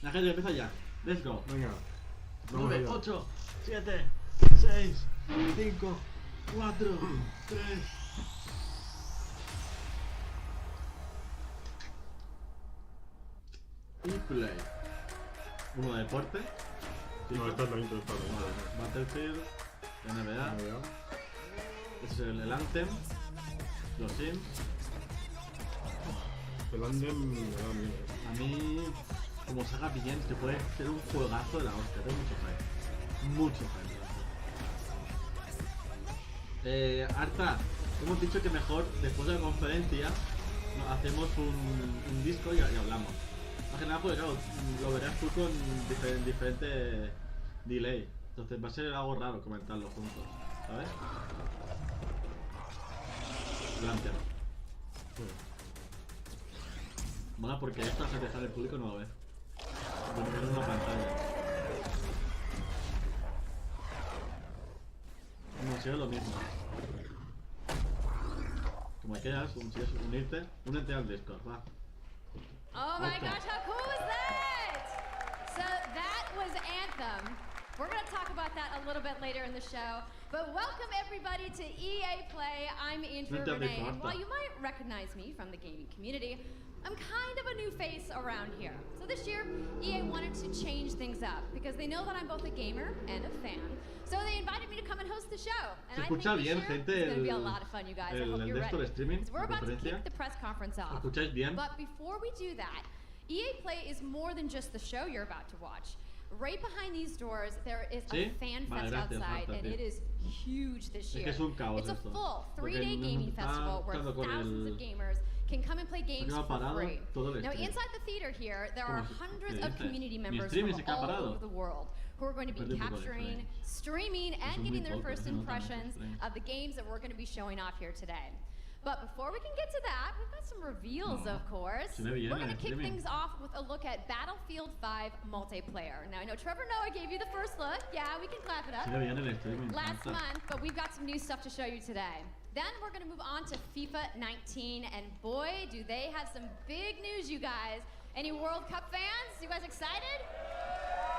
La gente empieza ya. Let's go. Venga. 9, 8, 7, 6, 5, 4, 3. Y play. Uno de deporte. No, está también todo está Battlefield, NBA. Este es el Anthem. Los Sims. El Andem me da miedo. A mí, como saga bien, que puede ser un juegazo de la hostia. Tengo mucho hype. Mucho hype. Arta, hemos dicho que mejor después de la conferencia hacemos un disco y hablamos. Más que nada porque claro, lo verás tú con diferente delay. Entonces va a ser algo raro comentarlo juntos, ¿sabes? Delante. Mola porque esta gente sale el público no va a ver. Porque es una pantalla. No sé, lo mismo. Como quieras, si quieres unirte, únete al Discord, va. Oh my gosh, how cool was that? So that was Anthem. We're going to talk about that a little bit later in the show. But welcome everybody to EA Play. I'm Andrea Renee, and while you might recognize me from the gaming community, I'm kind of a new face around here. So this year, EA wanted to change things up because they know that I'm both a gamer and a fan. So they invited me to come and host the show. And I think this year it's going to be a lot of fun, you guys. I hope you're ready. Because we're about to kick the press conference off. But before we do that, EA Play is more than just the show you're about to watch. Right behind these doors, there is a fan fest outside, and it is huge this year. It's a full 3-day gaming festival where thousands of gamers can come and play games for free. Now, inside the theater here, there are hundreds of community members from all over the world who are going to be capturing, streaming, and getting their first impressions of the games that we're going to be showing off here today. But before we can get to that, we've got some reveals, of course. We're going to kick things off with a look at Battlefield 5 multiplayer. Now, I know Trevor Noah gave you the first look. Yeah, we can clap it up. Last month, but we've got some new stuff to show you today. Then we're going to move on to FIFA 19, and boy, do they have some big news, you guys. Any World Cup fans? You guys excited?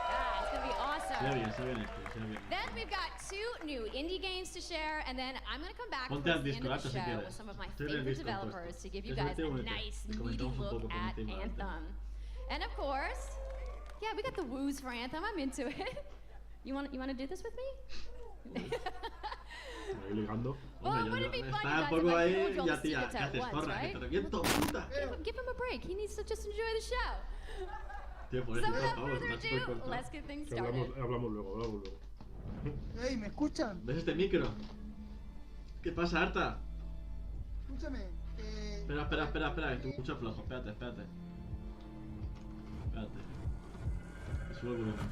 Yeah, it's going to be awesome. Then we've got 2 new indie games to share, and then I'm going to come back towards the end of the show with some of my favorite developers to give you guys a nice, meaty look at Anthem. And of course, yeah, we got the woos for Anthem. I'm into it. You want to do this with me? Well, wouldn't it be fun, you guys, if I told you all the secrets at once, right? Give him a break. He needs to just enjoy the show. So without further ado, let's get things started. Hablamos luego. Hey, ¿me escuchan? ¿Ves este micro? ¿Qué pasa, Arta? Escúchame. Espera, que te escucho flojo. Espérate. Subo el volumen.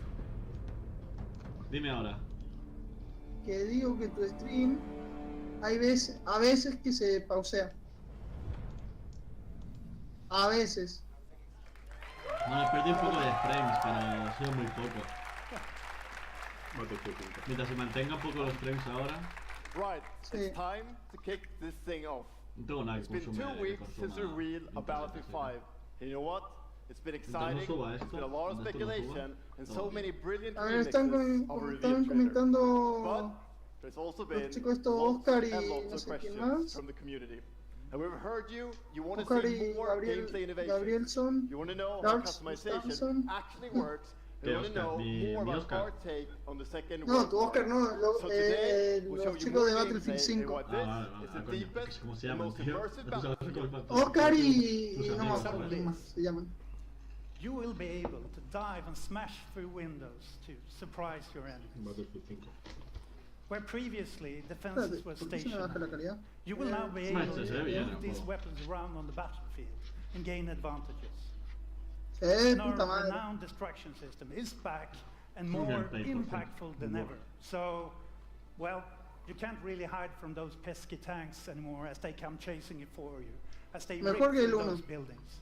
Dime ahora. Que digo que tu stream a veces que se pausea. A veces. No, me perdí un poco de frames, pero ha sido muy poco. Mientras se mantenga un poco los frames ahora. Right, it's time to kick this thing off. No tengo nada que It's been 2 weeks since the reveal of Battlefield 5. And you know what? It's been exciting, there's been a lot of speculation, and so many brilliant remixes of a reveal trailer. But there's also been lots and lots of questions from the community. And we've heard you want to see more gameplay innovation. You want to know how customization actually works. You want to know more about our take on the second No, tu Oscar no, so today, we'll los show you chicos de more Battlefield gameplay 5. and what this is the deepest, most immersive Battlefield. Oscar y no me acuerdo quién más se llaman. You will be able to dive and smash through windows to surprise your enemies. Where previously defenses were stationed, you will now be able to move these weapons around on the battlefield and gain advantages. And our renowned distraction system is back and more impactful than ever. So, well, you can't really hide from those pesky tanks anymore as they come chasing it for you, as they rip through those buildings.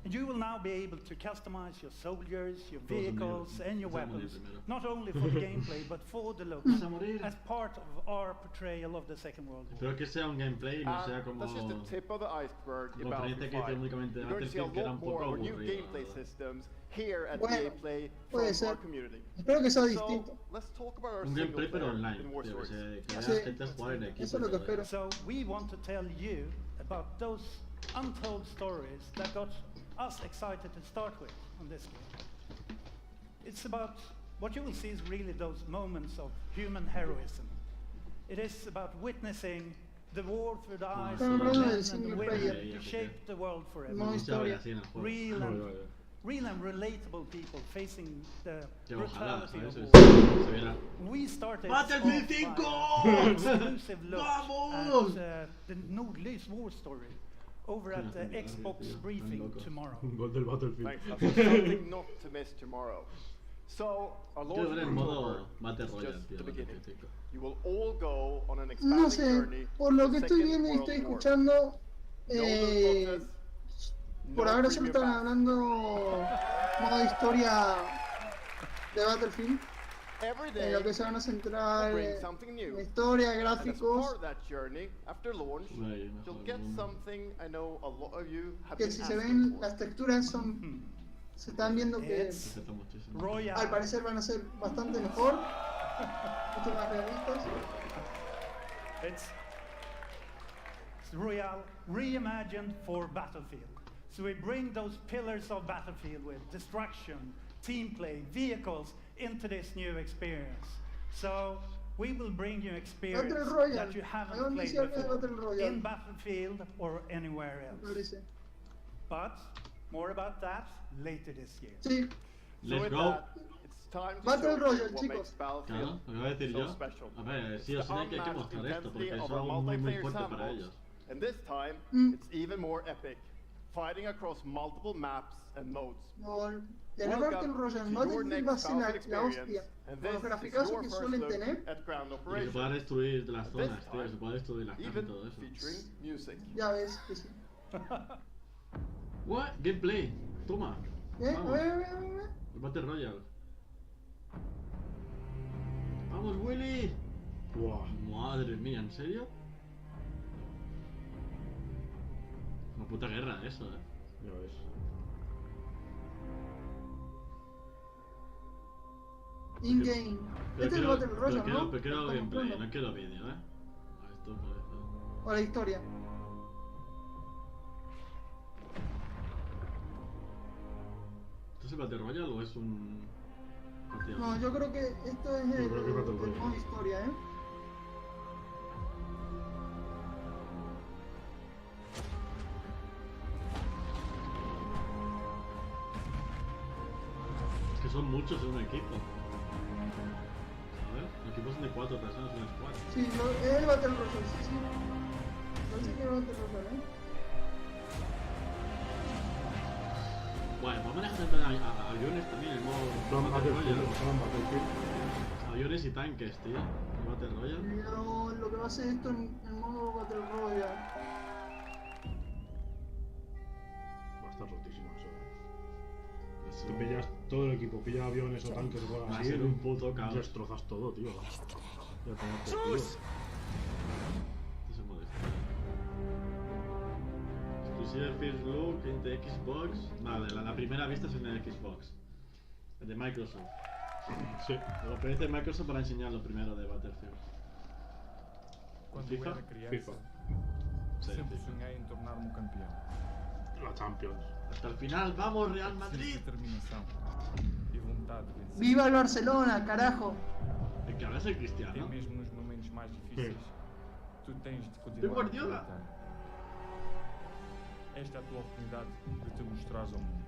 And you will now be able to customize your soldiers, your vehicles, and your weapons, not only for the gameplay, but for the looks, as part of our portrayal of the Second World War. Espero que sea un gameplay y no sea como... That's just the tip of the iceberg Como about experiencia que hice únicamente de You're going to see a Battlefield, que era lot un poco more new aburrido. gameplay systems here at Bueno, EA Play puede from ser. our community. Espero que sea So, distinto. let's talk about our Un single gameplay pero player online, in War tío, que Stories. vea Sí. gente a jugar en equipo. Eso es lo que espero. So we want to tell you about those untold stories that got us excited to start with on this game. It's about, what you will see is really those moments of human heroism. It is about witnessing the war through the eyes of the men and the women to shape the world forever. No historia. Real and relatable people facing the brutality of war. Se viera. We started Battlefield off 5! by an exclusive look Vamos! at the Nordlys war story over at the Xbox briefing tomorrow. Un gol del Battlefield. Thanks. That's something not to miss tomorrow. So, our Quiero ver el launch modo Battle is Royale, just tío. the beginning. Battlefield 5. You will all go on an No expanding sé, journey por lo to que the estoy Second viendo y World estoy War. escuchando, No loot boxes, por no ahora solo premium están packs. hablando modo historia de Battlefield, Every en day, lo que se van a centrar bring en something new. historia, And as gráficos, part of that journey, after launch, Ay, you'll mejor get mundo. something I know a lot of you have que been si se asking ven for. las texturas son, se están viendo que It's Respeta muchísimo. al Royal, parecer van a ser bastante mejor, mucho más realistas. it's Royal reimagined for Battlefield. So we bring those pillars of Battlefield with destruction, team play, vehicles into this new experience. So we will bring you experience Battle Royale. that you ¿A haven't dónde played se habla de before Battle Royale? in Battlefield or anywhere Me else. parece. But more about that later this year. Sí, So Let's with go. that, it's time to Battle show you Royale, what chicos. makes Claro, Battlefield lo que voy a decir so yo. special. A ver, sí o It's sí the hay que unmatched mostrar esto porque intensity es of our algo muy multiplayer fuerte para sandbox. ellos. And this time, it's even more epic, fighting across multiple maps and modes. no, tener Battle Royale en Battlefield va a ser la hostia. And Con los this is graficazos your que first suelen look tener, at ground Y que se operations, pueda destruir de las This zonas, tío. time, Se puede destruir las casas y even todo eso. featuring music. ya ves que sí. What? Gameplay. Toma. A ver, Vamos. a ver, a ver, a ver. El Battle Royale. ¡Vamos, Willy! Buah. Madre mía, ¿en serio? Una puta guerra eso, Ya ves. In-game. Este es el Battle Royale, ¿no? Pero quiero Estamos gameplay, jugando. no quiero vídeo, Esto parece... O la historia. ¿Esto es el Battle Royale o es un... partida? No, yo creo que esto es el, creo que Battle el Royale. modo historia, ¿eh? Es que son muchos en un equipo. A ver, los equipos son de 4 personas en el squad. Sí, es el Battle Royale, sí, sí. Parece que es el Battle Royale, ¿eh? Bueno, vamos a dejar entrar a aviones también, el modo Son Battle Battlefield, Royale. son Battlefield. Aviones y tanques, tío. El Battle Royale. Pero lo que va a hacer esto en modo Battle Royale. Va a estar rotísimo eso, Te pillas todo el equipo, pillas aviones o tanques o cosas Va a así. ser un puto caos. Destrozas todo, tío. Ya tengo por culo. Este es el modo historia. Exclusive First Look en the Xbox. Vale, la primera vista es en el Xbox. El de Microsoft. Sí. La experiencia de Microsoft para enseñar lo primero de Battlefield. Quando FIFA? era criança, FIFA. Sí, sempre FIFA. sonhei em tornar-me campeão. La Champions. Hasta el final, vamos Real Sempre Madrid. determinação e vontade de vencer. ¡Viva el Barcelona, carajo! El que habla es el E Cristiano. mesmo nos momentos mais difíceis, tu tens de Pep continuar a Guardiola. acreditar. Esta é a tua oportunidade de te mostrares ao mundo.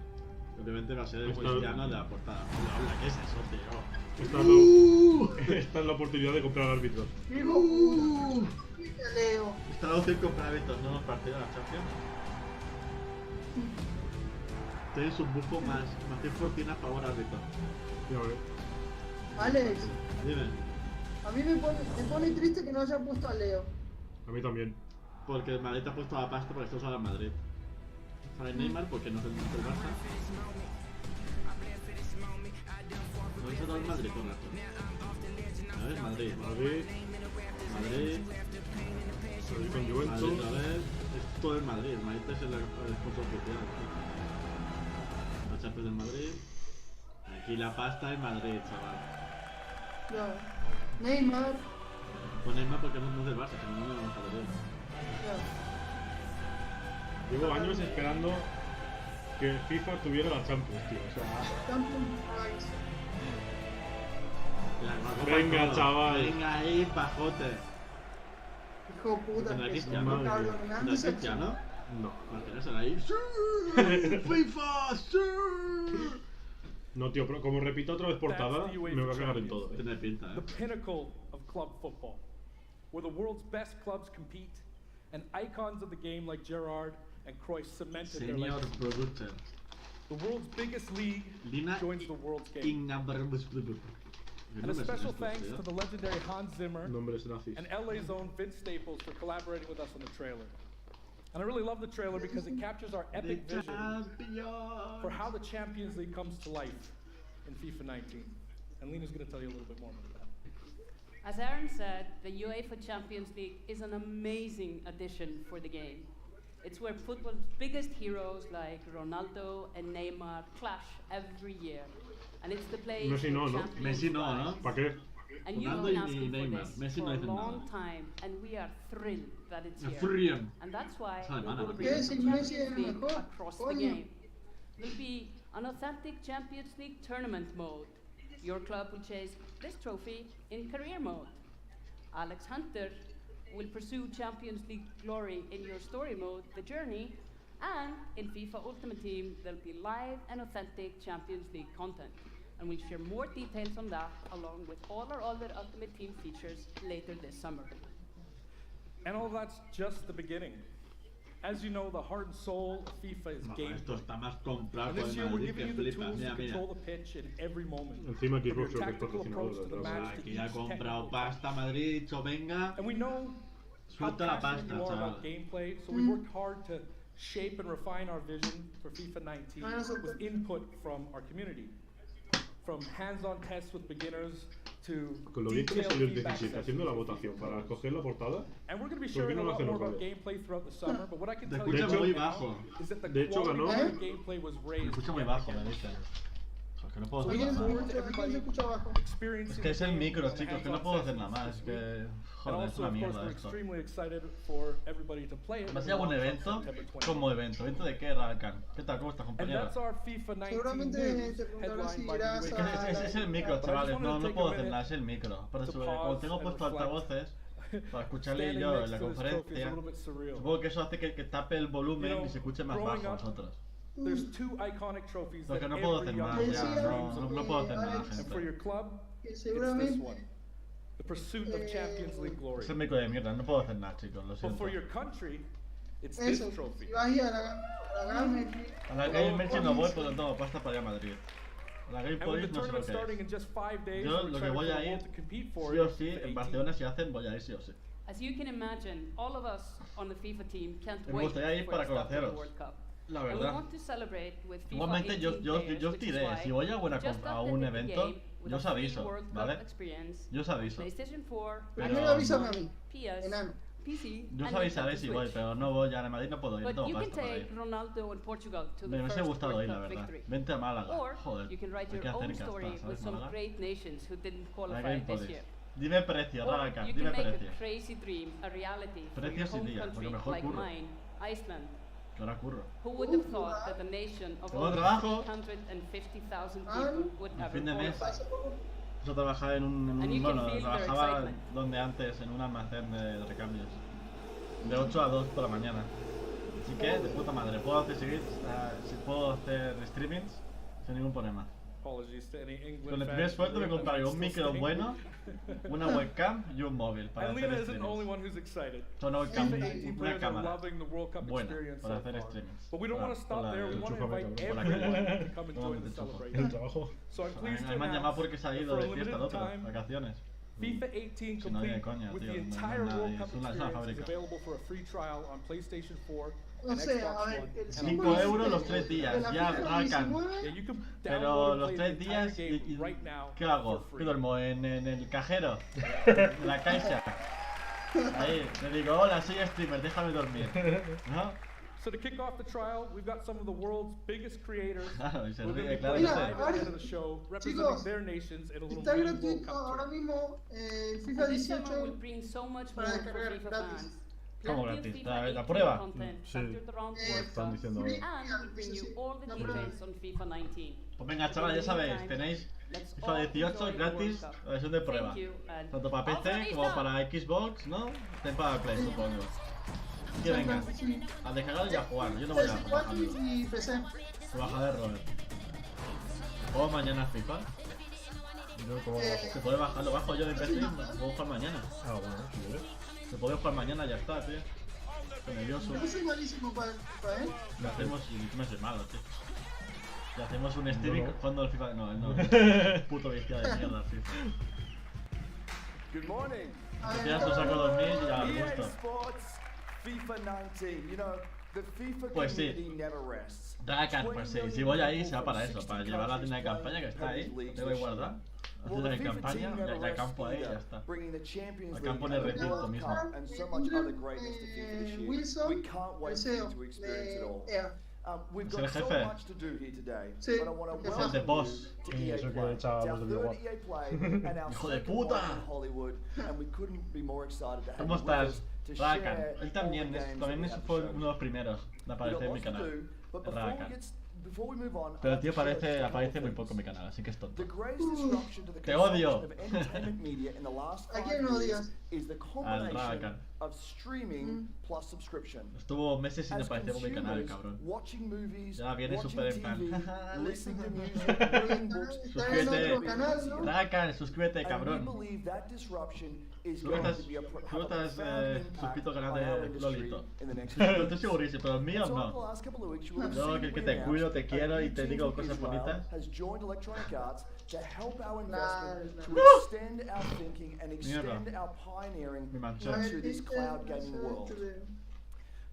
Obviamente va a ser el Esto- Cristiano de la portada. Hola, ¿qué es eso, tío? Esta es la oportunidad de comprar árbitros. ¡Digo! Leo. Está la opción comprar hábitos, no los partidos de la Champions. Tenéis un bufo más 100% a favor árbitro. Ya ves. Alex, Dime, a mí me pone triste que no haya puesto a Leo. A mí también. porque el Madrid te ha puesto la pasta porque esto sale en Madrid. Sale Neymar porque no es el Barça. No es todo el Madrid con razón. A ver, Madrid. Madrid con Juventus. Madrid otra vez. Es todo el Madrid. El Madrid es el sponsor oficial. La Champions del Madrid. Aquí la pasta en Madrid, chaval. Ya. Neymar. Con Neymar porque no es del Barça, sino no es Madrid. Ya. Llevo años esperando que FIFA tuviera la Champions, tío. O sea, Champions Prize. Venga, chaval. Venga ahí, pajote. Hijo de puta, ¿Tendrá que Cristiano? son cabrón. ¿Tendrá Cristiano? no. Martínez será ahí. ¡Sí! ¡FIFA! ¡Sí! No, tío, pero como repito otra vez portada, me va a cagar en todo. Tiene pinta, The pinnacle of club football, where the world's best clubs compete, and icons of the game like Gerrard and Cruyff cemented their Senior legacy. producer. The world's biggest league Lina joins the world's game. And a special thanks to the legendary Hans Zimmer Nombres nazis. and LA's own Vince Staples for collaborating with us on the trailer. And I really love the trailer because it captures our epic vision for how the Champions League comes to life in FIFA 19. And Lena's going to tell you a little bit more about that. As Aaron said, the UEFA Champions League is an amazing addition for the game. It's where football's biggest heroes like Ronaldo and Neymar clash every year. And it's the place Messi no, ¿no? Messi no, ¿no? ¿Para qué? And you've Ronaldo been y asking for Neymar. this Messi no for a dicen long nada. time, and we are thrilled that it's Es here. frío. And that's why Es alemana, we'll ¿no? bring ¿Qué the es el Champions Messi es el League mejor? across the Coño. game. There'll be an authentic Champions League tournament mode. Your club will chase this trophy in career mode. Alex Hunter will pursue Champions League glory in your story mode, The Journey, and in FIFA Ultimate Team there'll be live and authentic Champions League content. And we'll share more details on that along with all our other Ultimate Team features later this summer. And all that's just the beginning. As you know, the heart and soul of FIFA is gameplay. Esto está más comprado And por this el year we're Madrid giving que you the flipas. tools Mira, to mira. control the pitch in every moment. Encima aquí From your Rockstar es tactical patrocinador approach to the de match to Aquí ya ha each comprado technical pasta Madrid, dicho venga. And we know how Suelta la passionate pasta, you are chaval. about gameplay, so we worked hard to shape and refine our vision for FIFA 19 with input from our community. From hands-on tests with beginners to Con lo bien que le detailed salió el feedback 17 haciendo la sessions. votación para escoger la portada. And we're going to be ¿Por qué sharing no a lo lot hacen more los about reyes? gameplay throughout the summer, but what I can Te tell escucha you muy right bajo. now is that the De hecho, quality ganó- of the gameplay was Me raised. escucha muy every bajo, me game. dicen. O sea, que no puedo So hacer we nada look más. forward to ¿A quién se everybody escucha abajo? experiencing Es que es the el game micro, and chicos, que no hands-on puedo hacer sessions nada más. this Es week. que, And joder, es also, una of course, mierda we're esto. extremely excited for everybody to play it. Me hacía un evento como evento. ¿Evento de qué, Ralcan? ¿Qué tal? ¿Cómo estás, And compañero? that's our FIFA 19 Seguramente news, te preguntarás si headlined by irás the Es que UEFA. es el micro, But I chavales, just wanted no, to no take puedo a hacer minute nada, es el micro. Por to eso, como pause tengo and puesto reflect. altavoces, para escucharle Standing yo en next la to this trophy is a conferencia, little bit surreal. supongo que eso hace que tape el volumen y se escuche más growing bajo a up, vosotros. There's two iconic trophies Lo that que no puedo every hacer young más, man ya, Decía dreams no, of. no puedo hacer nada, Alex, And for your gente. club, Que it's this seguramente one. The pursuit of Champions League glory. Es el micro de mierda, no puedo hacer nada, chicos, lo But siento. for your country, it's this eso, trophy. si vas a ir a la gran Messi, A la calle Merchi no voy, pero tengo pasta para ir a Madrid. A la Game And with Police the no sé lo tournament que starting es. in just 5 days, Yo we're lo que excited voy for a the ir, world to compete for sí o it. sí, FIFA en 18. Barcelona si hacen, voy a ir sí o sí. As you can imagine, all of us on the FIFA team can't Me wait gustaría ir for para the start of the conoceros, World Cup. la And we verdad. want to celebrate with FIFA Igualmente yo 18 players, os which is diré, why si voy a, we just a un updated the evento, game with yo a os free aviso, World Cup ¿vale? experience, Yo os aviso. PlayStation 4, Pero- primero avísame a mí, PS, enano. PC, Yo os and avisaré Nintendo si voy, Switch. pero no voy a Madrid, no puedo ir, no But tengo you can pasta para take ir. Ronaldo and Portugal to the Me hubiese first gustado World ir, la Cup verdad. victory. Vente a Málaga, Or joder. you can write your Aquí own cerca story está, with ¿sabes, some Málaga? great nations who didn't La qualify Game this Police. year. Dime precio, Or Ralcan, you dime can make precio. a crazy dream a reality for Precios your y home días, country, porque mejor like curro. mine, Iceland. Que ahora curro. Who would have thought that a nation of Luego over trabajo. 350,000 Ah, people would el ever fin de mes. qualify? hace poco, Yo trabajaba en un And you can bueno, feel their trabajaba excitement. donde antes, en un almacén de recambios. De 8 a 2 por la mañana. Así que, de puta madre, puedo hacer streamings sin ningún problema. Apologies to any England Con el fans primer sueldo me here, but compraré I'm un still micro staying. bueno, una webcam y un móvil para And hacer Lena isn't the only streamings. one who's excited. Una webcam, FIFA 18 una players are cámara loving the World Cup buena experience para so hacer far. streamings. But we don't want to stop there. We want to invite por la everyone calle. to come and No, join te the enchufo. El celebration. trabajo. So I'm pleased to Me han llamado announce porque he that salido for a de fiesta limited de otro, time, vacaciones. FIFA 18 Si no complete de coña, with tío, the no entire es World Cup una experience is fábrica. available for a free trial on PlayStation 4 No and sé, Xbox a ver, One. el and 5 símbolo euros los de 3 días, de la ya FIFA arrancan. 19, Yeah, you can Pero download and los play 3 the entire días, game right now ¿qué hago? for ¿Qué free. duermo en el cajero? En la caixa. Ahí, le digo, hola, soy streamer, déjame dormir. ¿No? So to kick off the trial, we've got some of the world's biggest creators Claro, y se who are going to ríe, be claro, playing no Mira, live sé. at the end of the show, representing chicos, their nations in a little está mini World gratuito Cup ahora tournament. mismo FIFA And this summer 18 will bring so much para more for descargar FIFA gratis. fans. ¿Cómo Plenty of gratis? FIFA ¿La 18 prueba? content Sí. centered around Eh, World Están Cup, diciendo free ahora. and we bring you all the La details on FIFA 19. Pues venga, chavales, ya sabéis, tenéis Let's FIFA all 18 enjoy the gratis, World Cup. la versión de prueba. Thank you, and Tanto para ¡Vamos, PC como lista! para Xbox, ¿no? También para Play, supongo. Que venga, Sí. a descargar y a jugar. Yo no voy a jugar. PS4 y PC. Se baja de Robert. ¿Juego mañana FIFA? Yo como Se puede bajar, lo bajo yo de PC y puedo jugar mañana. Ah, bueno, si quieres. Se puede jugar mañana y ya está, tío. Estoy nervioso. Yo soy malísimo para el FIFA, ¿eh? Le hacemos, y no soy malo, tío. Le hacemos un streaming no. jugando al FIFA. No, no. Puto viciado de mierda al FIFA. Good morning. A ver, Ya se saco 2000 y ya al EA gusto. Sports FIFA 19. You know, the FIFA Pues sí. community never rests. Rakan, pues sí, si voy ahí será para eso, para llevar la tienda de campaña que está ahí, tengo que guardar. La tienda de campaña, ya campo ahí y ya está. La campo en el recinto mismo. And so much other greatness to FIFA this year. Wilson, We can't wait for you to experience it all. EA. We've ¿Es el got so jefe? much to do here today, Sí, but I want to es el de welcome boss. you to Sí, EA eso que Play. echa It's los our del third videojuego. EA Play and our Hijo de second puta. one in Hollywood, and we couldn't be more excited to have ¿Cómo you with us estás? to Rakan. share Él all también, the games that también we ese have to fue show uno de los primeros de you. We've aparecer got en mi lots to canal. do, but before we Rakan. before we move on, Pero I'd el tío like to share a couple aparece muy things. poco en mi canal, así que es tonto. The greatest disruption to the Te consumption odio. of entertainment media in the last ¿A 5 quién no years odias? is the Rakan. combination of streaming plus subscription. Estuvo meses sin As aparecer por mi canal, consumers, cabrón. watching movies, Ya viene watching súper en plan. TV, listening to music, reading books, Está en Suscríbete. otro canal, ¿no? Rakan, suscríbete, and we cabrón. believe that disruption is Tú going estás, to be a tú have a estás profound impact suscrito al canal on our de industry Lolito. in the next Pero few estoy years. segurísimo, pero el mío So over the no. last couple of weeks, you will have Yo seen que we te announced cuido, te a quiero y new te team digo from cosas Israel bonitas. has joined Electronic Arts to help our investment Nah, to nah. extend our thinking and extend our pioneering Mi mancha. into this cloud gaming world.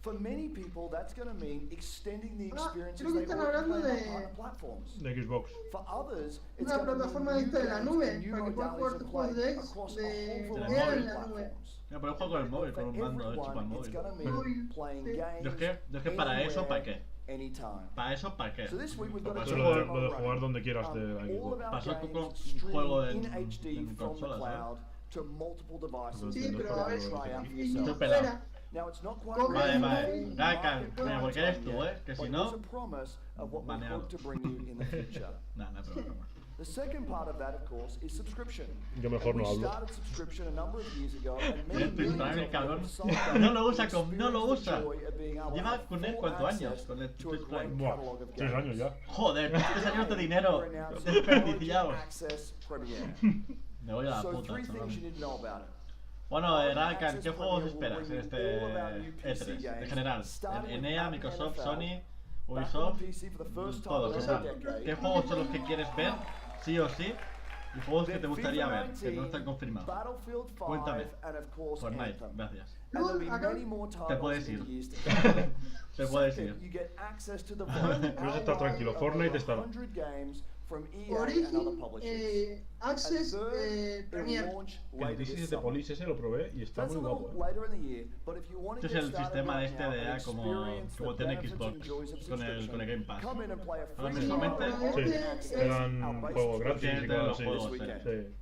For many people, that's going to mean extending the experiences creo que they están already hablando play de- on partner platforms. De Xbox. For others, it's Una going to plataforma mean esta de la new nube, games and new para que puedas jugar modalities tus of juegos play de across a de whole EA variety en of la nube. platforms. Mira, pero juego con el móvil, For con un mando hecho para el everyone, it's móvil. going to mean playing Sí. games Yo es que para eso, ¿para qué? anytime. ¿Para eso, para qué? So this week we've got a Pasó Eso demo lo de running. jugar donde quieras de la All Xbox. of our Pasó games con un stream juego in en HD from the consolas, ¿no? cloud to multiple devices. Sí, pero a ver, Try out for y yourself. Estoy pelado. fuera. Now it's not quite Vale, ready vale. for Rakan, market mira, porque eres tú, yet, que si but no- it's a promise of what we Baneado. hope to bring you in the future. Nah, no hay problema. The second part of that, of course, is subscription. Yo mejor And no we hablo. started subscription a number of years ago, and many Estoy millions Prime, of cabrón. them have signed up No lo to usa, no lo experience the usa. joy of being able to Lleva have con él full cuántos años, access con el to a Twitch great Prime. Buah, catalog of 3 años games. ya. Joder, 3 años de dinero. We're announcing Desperdiciados. Origin Access Premiere. Me voy a la So puta, three things you chaval. need to know about it. Bueno, Origin Rakan, Access ¿qué juegos Premiere will esperas bring en you all of our este new PC E3? En games, general, starting en with EA, Madden Microsoft, NFL, Sony, back on Ubisoft, PC for the first time todos. in O over a sea, decade. ¿qué juegos son los que quieres ver, sí o sí? Y juegos que Then te gustaría FIFA ver, que no 19, están confirmados. Battlefield 5, Cuéntame. and of course Fortnite, Anthem. gracias. And there'll be Acá- many more Te titles puedes in ir. the years to come. Te puedes Second, ir. you get access to the Puedes estar tranquilo, Fortnite estará. 100 games from EA and other Origin, publishers. Access, And third, Premiere. it'll launch El later Crisis this de summer. Police ese lo probé y está That's a muy little guapo. later in the year, but if you want to Este es get el started sistema right este now de and EA como experience tiene the benefits Xbox and joys of con el subscription, Game Pass. come in and play a Ahora free mismamente trial Sí, and Este access te dan our base juegos gratis Porque y es de cosas los así. juegos, weekend. Sí.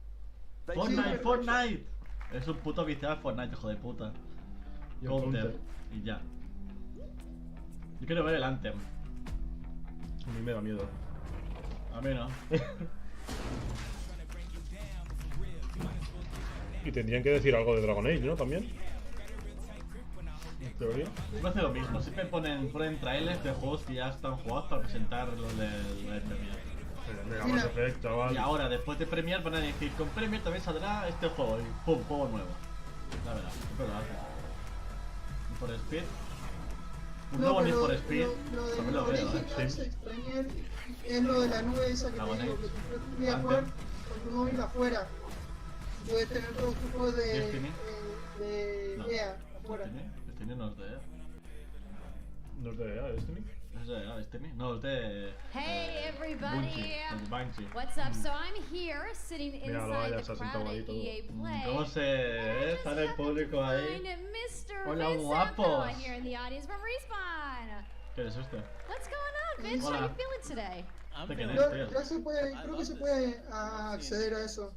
They Fortnite, keep it Fortnite. Es un puto viciado Fortnite, hijo de puta. Y el Counter. Counter. Y ya. Yo quiero ver el Anthem. A mí me da miedo. A mí no. Y tendrían que decir algo de Dragon Age, ¿no? También. ¿Debería? Siempre hace lo mismo. Siempre ponen trailers de juegos que ya están jugados para presentar los de Premiere. Mega Mira. Mass Effect, chaval. Y ahora, después de Premiere, van a decir: con Premiere también saldrá este juego. Y pum, juego nuevo. La verdad, siempre lo hacen. ¿Y por Speed? Un nuevo Need for Speed. También lo veo, Origin, Access, Premiere es lo de la nube esa que te Dragon digo, Age. que tú podías jugar con tu móvil afuera. puedes tener todos tus juegos de EA afuera. Destiny no es de EA. ¿No es de EA, Destiny? ¿Es de EA, Destiny? No, es de... Hey everybody! Bungie. What's up? So I'm here sitting inside the crowd at EA Play. ¿Cómo se está el público ahí? Mr. Hola, Vince guapos. here in the audience from Respawn. ¿Qué es esto? What's going on, Vince? How are you feeling today? Ya se puede, creo que se puede acceder a eso.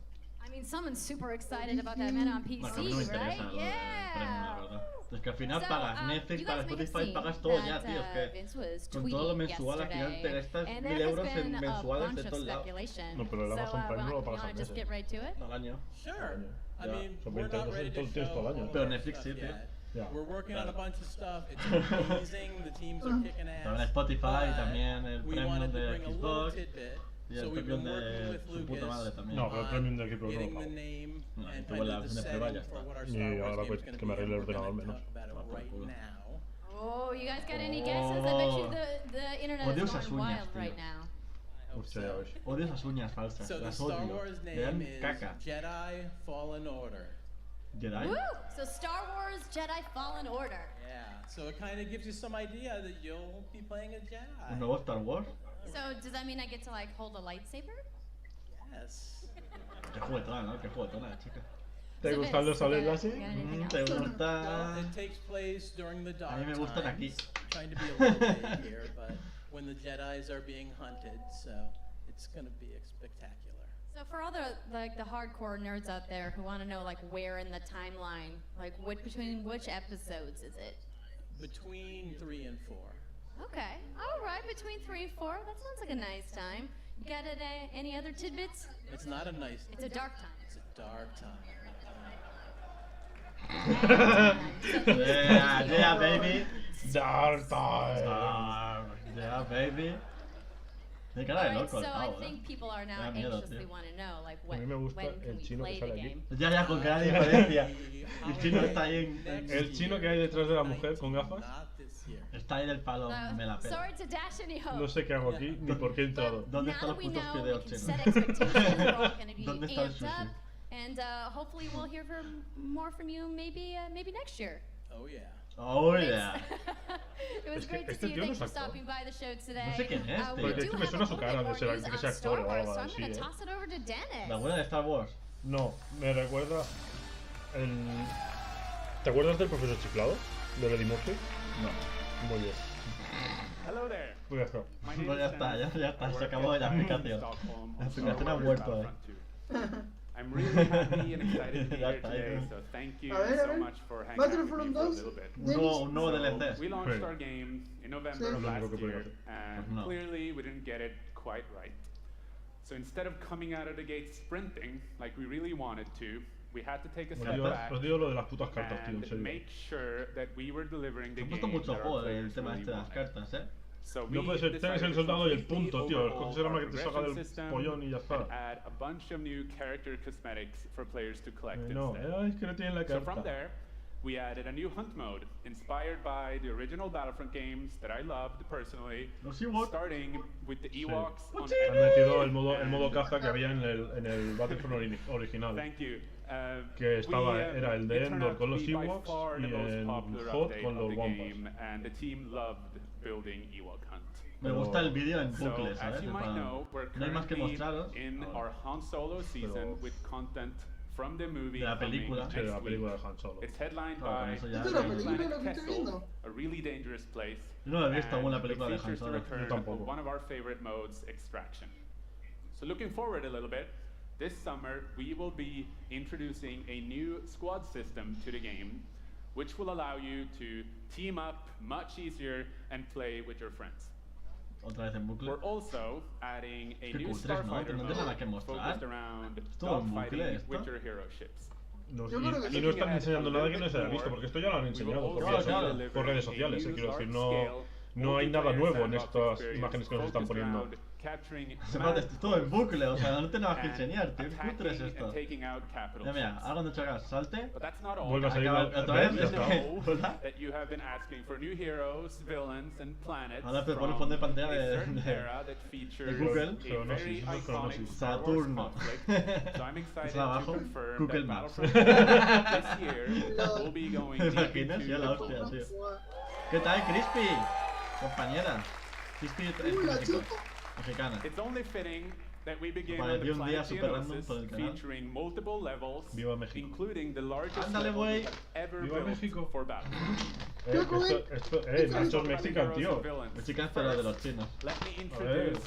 I mean, someone's super excited about that man on PC, right? Yeah. Es que al final pagas Netflix, pagas Spotify, pagas todo ya, tío. Es que con todo lo mensual al final te gastas 1000 euros en mensuales de todos lados. No, pero el Amazon Prime no lo pagas al mes. Al año. Sure. I mean, Son we're 20 not ready to euros todo el año. Pero Netflix sí, tío. Yeah. We're working on a bunch of stuff. It's amazing. The teams are kicking ass. También Spotify, también el premium de Xbox. Y el So we've premium been working de with su puta madre Lucas también. No, pero el premium de Xbox no lo getting pago. the name No, and tuvo kind la of the versión de prueba, ya setting for está. what our Y Star Wars ahora game pues is going que to me be. arregle el We're ordenador going to menos. talk about it right now. Oh, you guys got any guesses? I bet you the internet Odio is esas going uñas, wild tío. right now. Hostia, ya ves. Odio esas uñas falsas, So the las Star odio. Wars Le dan name is caca. Jedi Fallen Order. ¿Jedi? Woo! So Star Wars Jedi Fallen Order. Yeah, so it kind of gives you some idea that you'll be playing a ¿Un Jedi. nuevo Star Wars? So does that mean I get to like hold a lightsaber? Yes. Qué juguetona, ¿no? Qué juguetona, chica. ¿Te gustan los sables láser? ¿Te Well, gusta? it takes place during the dark A mí me gustan aquí. times. Trying to be a little vague here, but when the Jedis are being hunted, so it's going to be spectacular. So for all the like the hardcore nerds out there who want to know like where in the timeline, like between which episodes is it? Between 3 and 4. Okay, all right, between 3 and 4. That sounds like a nice time. You got it? Any other tidbits? It's not a nice. It's a dark time. It's a dark time. Yeah, baby. Dark time. Yeah, baby. Tiene cara de Alright, loco so el I pavo, think people are now Da miedo, anxiously tío. want to know like A mí me when gusta can el we chino que play the sale aquí. game? Ya, con cara de diferencia. El chino está ahí en... El chino que hay detrás de la mujer con gafas. Not this year. Está ahí del palo, me la pela. Sorry to dash any hope. No sé qué hago aquí ni por qué he entrado. ¿Dónde Now están that los we putos know, we fideos can chinos? set expectations. We're all going to be ¿Dónde está el amped up, sushi? and hopefully we'll hear more from you maybe next year. Oh yeah. Oh, yeah. It was Es que great to este see you. tío no Thanks for es actor. stopping by the show today. No sé quién es, tío. We Porque es do que me have suena a su little cara bit de more ser news que on sea Star actor o Wars, algo so I'm así, going to toss it over to Dennis. ¿La abuela de Star Wars? No, me recuerda el... ¿Te acuerdas del profesor chiflado? ¿De Eddie Murphy? No. Muy bien. Hello there. Pues ya está. My name No, is ya está, Dennis. ya está, I se work acabó at la aplicación. Stockholm La on Star aplicación ha Wars vuelto, Battlefront 2. I'm really happy and excited to be Ya here está, today, ya. so thank you A ver, so much for hanging out with Battlefront me for a 2. little bit. Un nuevo DLC. We launched Sí. our game in November Sí. of Lo last único que puedo year, hacer. and No. clearly we didn't get it quite right. So instead of coming out of the gate sprinting like we really wanted to, we had to take a step back Os digo lo de las putas cartas, tío, en and serio. make sure that we were delivering the Se ha game puesto mucho that our juego el players tema really este de las wanted. cartas, ¿eh? So No we puede ser, tienes el decided to soldado y el completely punto, tío. overhaul Coges el arma our que te saca progression del system pollón y ya está. and add a bunch of new character cosmetics for players to collect No, instead. es que no tienen la So from carta. there, we added a new hunt mode inspired by the original Battlefront games that I loved personally, Los Ewoks. starting with the Ewoks on Han metido el modo caza que había en el Battlefront original. Thank you. Que estaba, era el de it turned Endor out con to los be by Ewoks far y the most en popular Hot update con of los the Wampas. game, and the team loved building Ewok Hunt. Me gusta el vídeo en So, bucle, as ¿sabes? you might know, we're No hay más que currently mostraros. in our Han Solo season with content from the movie De la película. coming Sí, de la next película week. de Han Solo. It's headlined Claro, con by eso ya ¿Esto es la sí. película Planet lo que estoy Kessel, viendo? a really dangerous place. Yo no he visto aún la and película it de Han features the Solo. return Yo tampoco. of one of our favorite modes, Extraction. So looking forward a little bit, this summer we will be introducing a new squad system to the game, which will allow you to team up much easier and play with your friends. Otra vez en bucle. We're also adding a Qué new cutres, ¿no? Starfighter No tiene nada que mode mostrar. focused around todo en bucle, dogfighting esto. with your hero ships. No, Yo creo que y sí. no están enseñando nada que no se haya visto, porque esto ya lo han enseñado por Claro, redes claro. sociales, quiero decir, no hay nada nuevo en estas imágenes que nos están poniendo. capturing Sepárate, esto es todo en bucle, o sea, no te nada que enseñar, tío. ¿Qué cutre es esto? Mira, ahora cuando chagas salte. Vuelve a salir otra vez. That you have been asking for new heroes, villains, and planets. Ahora te pone fondo de pantalla de Google. Saturno. So I'm excited to abajo, confirm Google that Maps. Battlefront this year will be going ¿Te deep imaginas? into Ya la the hostia, core. tío. ¿Qué tal, Crispy? Compañera. Crispy es mexicana. It's only fitting that we begin on Apareció the un día planet super random Geonosis, por el canal. featuring multiple levels, Viva México. including the largest Ándale, level güey. ever Viva built México. for battle. Nacho es mexicano, tío. Mexicana pero de los chinos. Let me introduce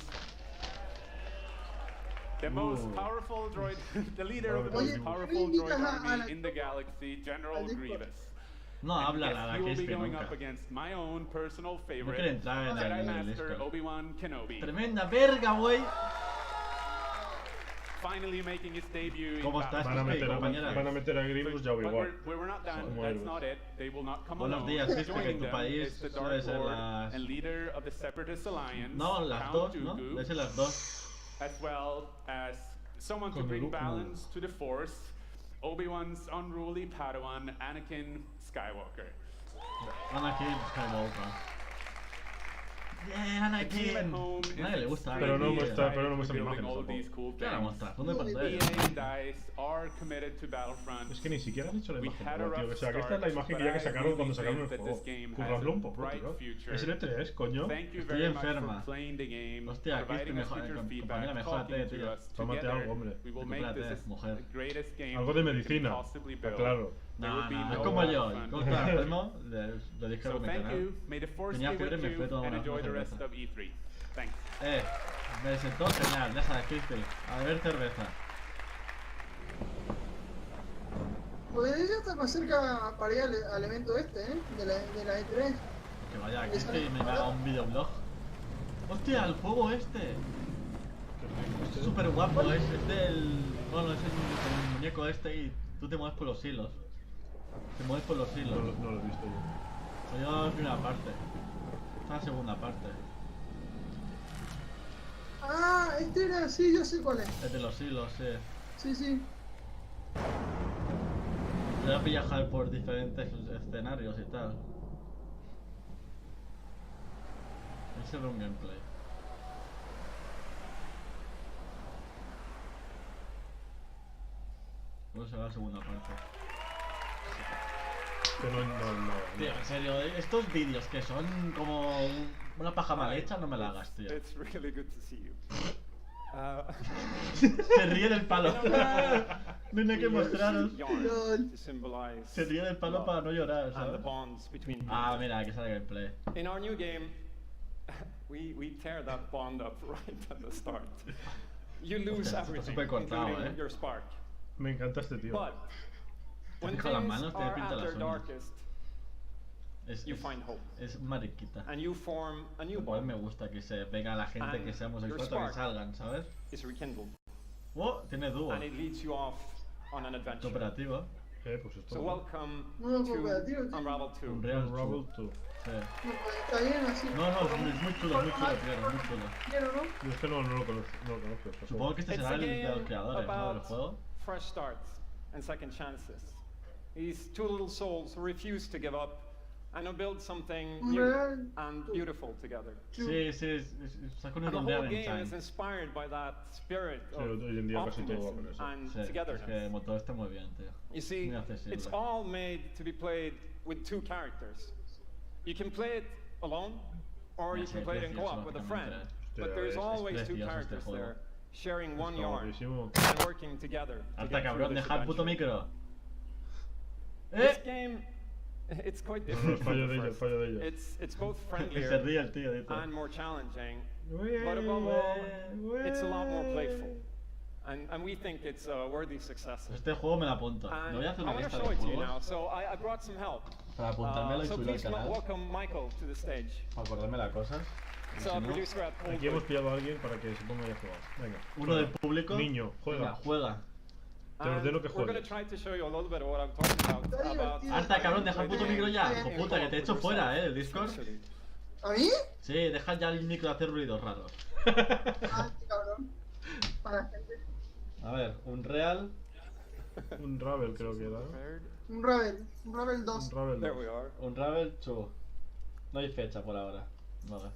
the most powerful droid, the leader of the most powerful droid army in the galaxy, General Grievous. No habla la He will be Crispy going nunca. up against my own personal No quiere favorite, entrar en Jedi el Master Discord. Obi-Wan Kenobi. Tremenda verga, güey. Finally making his debut in ¿Cómo estás, Van a Crispy, meter compañera? a Grievous ya But igual. we're not done. That's not it. They will not come Buenos alone. días, Crispy, que Joining en tu them país is the suele Dark ser Lord las... and leader of the Separatist Alliance, No, las Count dos, ¿no? Dooku, Debe ser las dos. as well as someone to Con bring Dooku. balance to the Force, Obi-Wan's unruly Padawan, Anakin Skywalker. Anakin Skywalker. Yeah, The team at Anakin. home is Nadie le gusta Pero no extremely muestra- excited pero no for muestra building imágenes all of these tampoco. cool ¿Qué van a things. mostrar? ¿Dónde pantalla? EA and DICE are committed to Battlefront. Es que ni siquiera han hecho la We imagen, had a tío. rough O sea, que esta es la start, imagen but que ya que I sacaron really cuando sacaron el think that juego. this game has Curradlo a un poco, bright tío. future. Es el E3, coño. Thank you Estoy very much enferma. for playing the game, Hostia, Crispy, providing us mejor- with your feedback, compañera, mejórate, talking to tío. us. Tómate Together, algo, hombre. we will make Recupérate, this mujer. the greatest game Algo de we can medicina. possibly Está build. claro. There will No, be no, no es como yo. Battlefront. Como estaba enfermo, le dije So algo en mi thank canal. you, may the force be Tenía fiebre y with me fui a you, tomar and una enjoy the rest cerveza. of E3. Thanks. Me sentó genial, deja, Crispy. A beber cerveza. Pues ya está más cerca para ir al evento este, de la E3. Que vaya, Crispy y me haga un videoblog. Hostia, el juego este. Es súper guapo, es del... Bueno, es el muñeco este y tú te mueves por los hilos. Te mueves por los hilos. No lo he visto yo. Pues yo la primera parte. Esta es la segunda parte. Ah, este era, sí, yo sé cuál es. Es de los hilos, sí. Sí, sí. Voy a viajar por diferentes escenarios y tal. Ahí se ve un gameplay. Luego será la segunda parte. Que no. Tío, en serio, estos vídeos que son como una paja mal hecha, no me la hagas, tío. It's really good to see you. Se ríe del palo. No hay nada que mostraros. To symbolize Se ríe del palo para no llorar, and the ¿sabes? bonds between Ah, mira, que sale gameplay. In our new game, we tear that bond up right at the start. You lose Hostia, está everything, súper cortado, including your spark. Me encanta este tío. But when Con las things manos tiene are pinta at las their uñas. darkest, you find hope. Es mariquita. And you form a new Igual bond. me gusta que se venga la gente And que sea your homosexual para que spark salgan, ¿sabes? is rekindled. Oh, tiene dúo. And it leads you off on an adventure. Cooperativo. Pues esto. So welcome No, to cooperativo, tío. Unravel 2. Unravel 2. Sí. No, pues está bien así. No, es muy chulo, tío, es muy chulo. Quiero, ¿no? Yo es que no lo conozco. Supongo que este It's será a el de game los creadores, ¿no? Del about juego. fresh starts and second chances. These two little souls who refuse to give up and who build something new and beautiful together. Sí, está con And el the whole Unreal game is Engine. inspired by that spirit Sí, hoy en día of casi todo va optimism con eso. and Sí, es togetherness. que el motor está muy bien, tío. You see, Muy accesible. it's all made to be played with two characters. You can play it alone, or you can play it in co-op with a friend. But there's always two characters there, sharing one yarn and working together. Alta cabrón, deja el puto micro. This game, it's quite different. Fallo de ellos. It's both Se friendlier ríe el tío, dice. and more challenging, but above all, it's a lot more playful. And we think it's a worthy successor. Este juego me lo apunto. And Me voy a hacer I una want to lista show de it to you juegos now. So I brought some help. para apuntármelo y So subirlo al please canal. welcome Michael to the stage. Para acordarme las cosas. So our producer at Aquí hemos pillado a alguien para que se ponga a jugar. Venga. Uno del público. Niño, juega. Juega. Te ordeno que We're going to juegues. try to show you a little bit of what I'm talking about. Harta cabrón, deja el puto micro ya. Hijo puta, que te he hecho fuera, el Discord. ¿A mí? Sí, deja ya el micro de hacer ruidos raros. Ah, qué cabrón. Para la gente. A ver, un real. Un Ravel creo que era. Un Ravel 2. Un Ravel 2. Un Ravel 2. No hay fecha por ahora. Vale.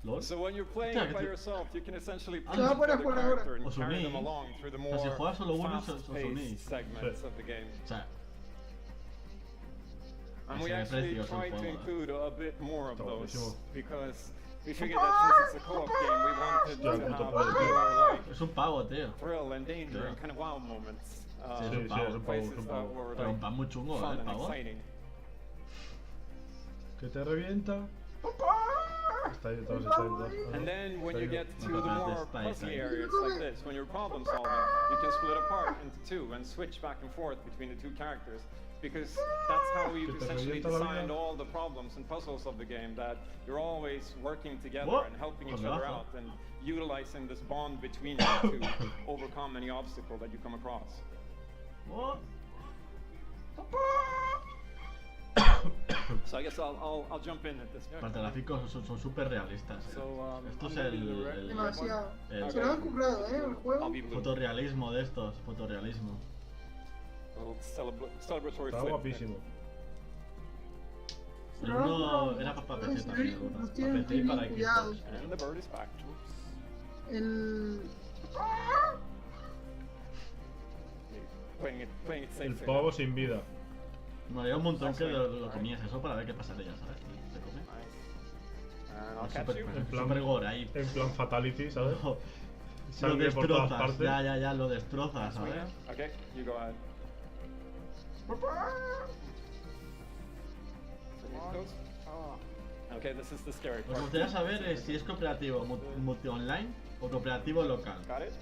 ¿Lol? So when you're playing it by yourself, you can essentially push Se va a the poner other por character ahora. and carry them along through the more Si juegas solo uno, os unís. fast-paced segments of the game. O sea, And we ese actually precio es un tried to juego, include a bit more of those buenísimo. because we figured that since it's a co-op game, we wanted to have more like es un pavo, tío. thrill and danger Yeah. and kind of wow moments. Sí, es un pavo, es un pavo, Places es un that pavo. were Pero un like pan muy chungo, fun el and pavo. exciting. Que te revienta. Está ahí, todos está And then when you get to No, the pero more está ahí. puzzly areas like this, when you're problem solving, you can split apart into two and switch back and forth between the two characters. Because that's how we've Que te essentially revienta la vida. designed all the problems and puzzles of the game, that you're always working together What? and helping each Con other lazo. out and utilizing this bond between you to overcome any obstacle that you come across. What? So I guess I'll jump in at this point. Los gráficos son súper realistas. So, Esto es I'm gonna be the red- Demasiado. el Se lo han currado, el juego. I'll be blue. fotorrealismo de estos, fotorrealismo. A little celebratory Está flip. guapísimo. El uno era para PC también, el uno. Los Para tienen PC y para bien cuidados. Xbox. And the bird is back. El... Playing it safe. El here. pavo sin vida. Me molaría un montón que lo comías eso para ver qué pasaría, ¿sabes? Se come. And I'll Es catch súper you. En plan- súper gore ahí. En plan fatality, ¿sabes? Lo Sangre por todas destrozas, partes. ya, lo destrozas, ¿sabes? Okay, you go ahead. Okay, this is the scary Lo que part. me gustaría saber es si es cooperativo multi-online o cooperativo local. Got it?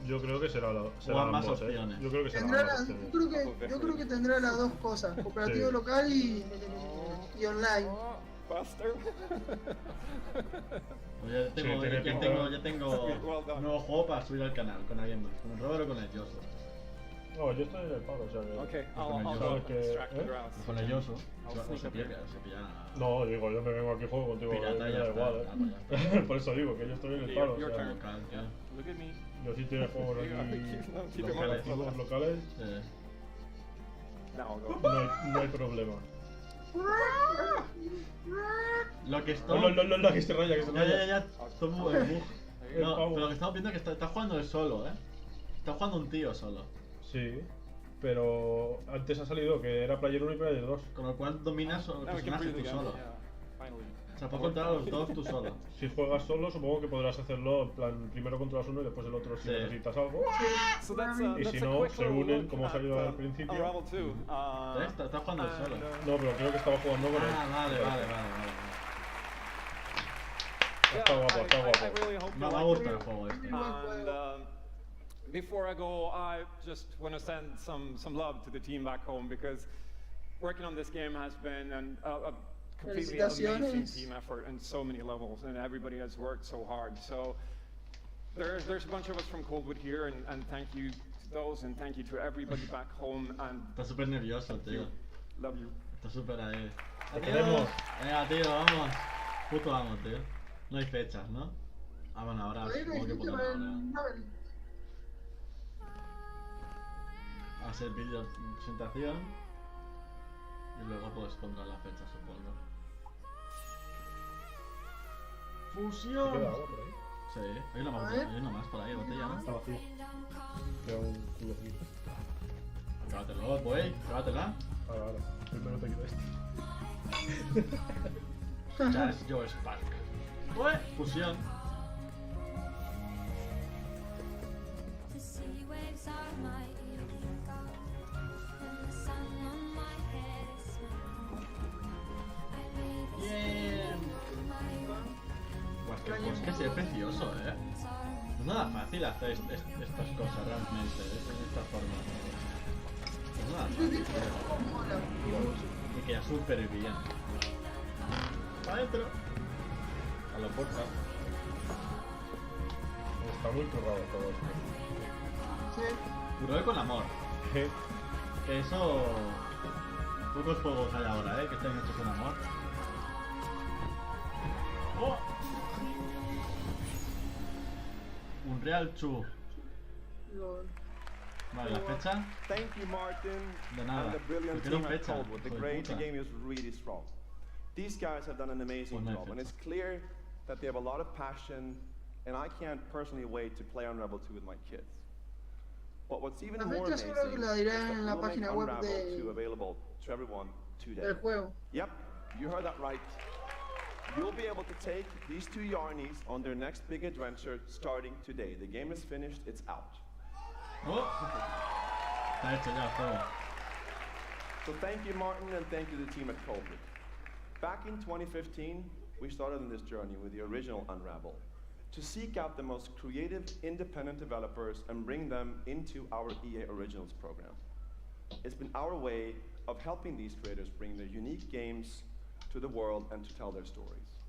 Yo creo que será O ambas ambos, opciones. Yo creo que será Tendrá ambas la- opciones. yo creo que tendrá las dos cosas, cooperativo Sí. local y online. Buster. Pues ya tengo, Sí, tiene ya pinta. tengo Well done. un nuevo juego para subir al canal con alguien más, con el Robert o con el Yoso. No, yo estoy en el palo, o sea que... Okay, Con I'll el go Yoso que- extract the ¿eh? grouse. Con el Yoso. I'll Se sneak pilla, up se pilla. No, digo, yo me vengo aquí juego contigo, Pirata, me ya da está, igual, ya Por eso digo que yo estoy en el here. palo, o Your sea... turn. Local, tío. Look at me. Yo sí tengo juegos aquí... Keep in mind. Locales, locales, Now I'll go. no hay problema. Lo que está... No, que se raya, que se raya. Ya. Tomo el bug. El No, pavo. pero lo que estamos viendo es que está jugando él solo, Está jugando un tío solo. Sí, pero antes ha salido que era Player 1 y Player 2. Con lo cual dominas a los Now we can personajes breathe tú again. solo. Yeah, finally. O sea, puedes controlar a los dos tú solo. Si juegas solo, supongo que podrás hacerlo en plan, primero controlas uno y después el otro si Sí. necesitas algo. So that's Y that's si a no, quick se little unen look como ha at, salido al principio. Unravel 2. Está jugando él solo. No, pero creo que estaba jugando con él. Vale. Está guapo, está I guapo. really hope Me you va a like gustar el juego este. And before I go, I just want to send some love to the team back home because working on this game has been a completely amazing Felicitaciones. team effort in so many levels, and everybody has worked so hard. So there's a bunch of us from Coldwood here, and thank you to those, and thank you to everybody back home, and Está súper nervioso, tío. love you. Está súper ahí. Te queremos. Venga, tío, vamos. Puto vamos, tío. No hay fechas, ¿no? Ah, bueno, ahora A ver, supongo que dijiste podrán para ahora. el Ravel. Hacer vídeo presentación. Y luego puedes controlar la fecha, supongo. ¿Te ¡Fusión! queda agua por ahí? Sí, hay una más, por ahí, botella, ¿no? Está vacío. Queda un culo aquí. Cábatelo, güey, cábatela. Ahora. Primero te quito este. Jazz Joe Spark. Ué, fusión. Bien. Guau, es que es precioso, No es nada fácil hacer estas cosas realmente, de esta forma. No es nada fácil, y queda súper bien. Para adentro. A la puerta. Está muy currado todo esto. Sí. Currar con amor. Que eso... Pocos juegos hay ahora, que estén hechos con amor. Real Chu. Vale, la fecha. Thank you, Martin. De nada. And the brilliant ¿Por qué no team at fecha? Coldwood. The game is really strong. These guys have done an amazing job, and it's clear that they have a lot of passion, and I can't personally wait to play Unravel 2 with my kids. But what's even more amazing is that we'll make Unravel 2 available to everyone today. Yep, you heard that right. You'll be able to take these two Yarnies on their next big adventure starting today. The game is finished, it's out. So thank you, Martin, and thank you to the team at Coldwood. Back in 2015, we started on this journey with the original Unravel to seek out the most creative independent developers and bring them into our EA Originals program. It's been our way of helping these creators bring their unique games to the world and to tell their stories.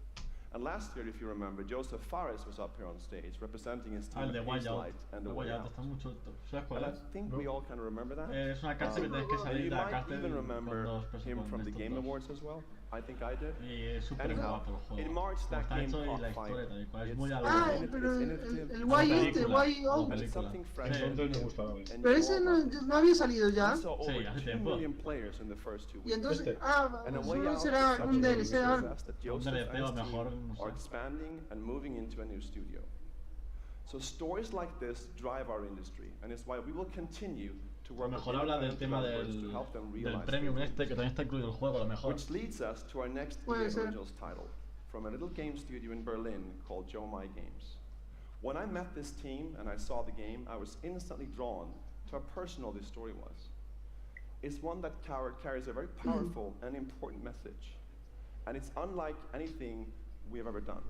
And last year, if you remember, Joseph Fares was up here on stage representing his team at Light and The Way Out. And I think we all kind of remember that. You might even remember him from the Game Awards as well. I think I did. Anyhow, in March that game caught fire. El guay este, guay oh. It's something fresh. Pero ese no había salido ya. Sí, hace tiempo. Y entonces, solo será un DLC ahora. Are expanding and moving into a new studio. So stories like this drive our industry, and it's why we will continue to work with independent developers to help them realize which leads us to our next EA Originals title from a little game studio in Berlin called Joe My Games. When I met this team and I saw the game, I was instantly drawn to how personal this story was. It's one that carries a very powerful and important message, and it's unlike anything we have ever done.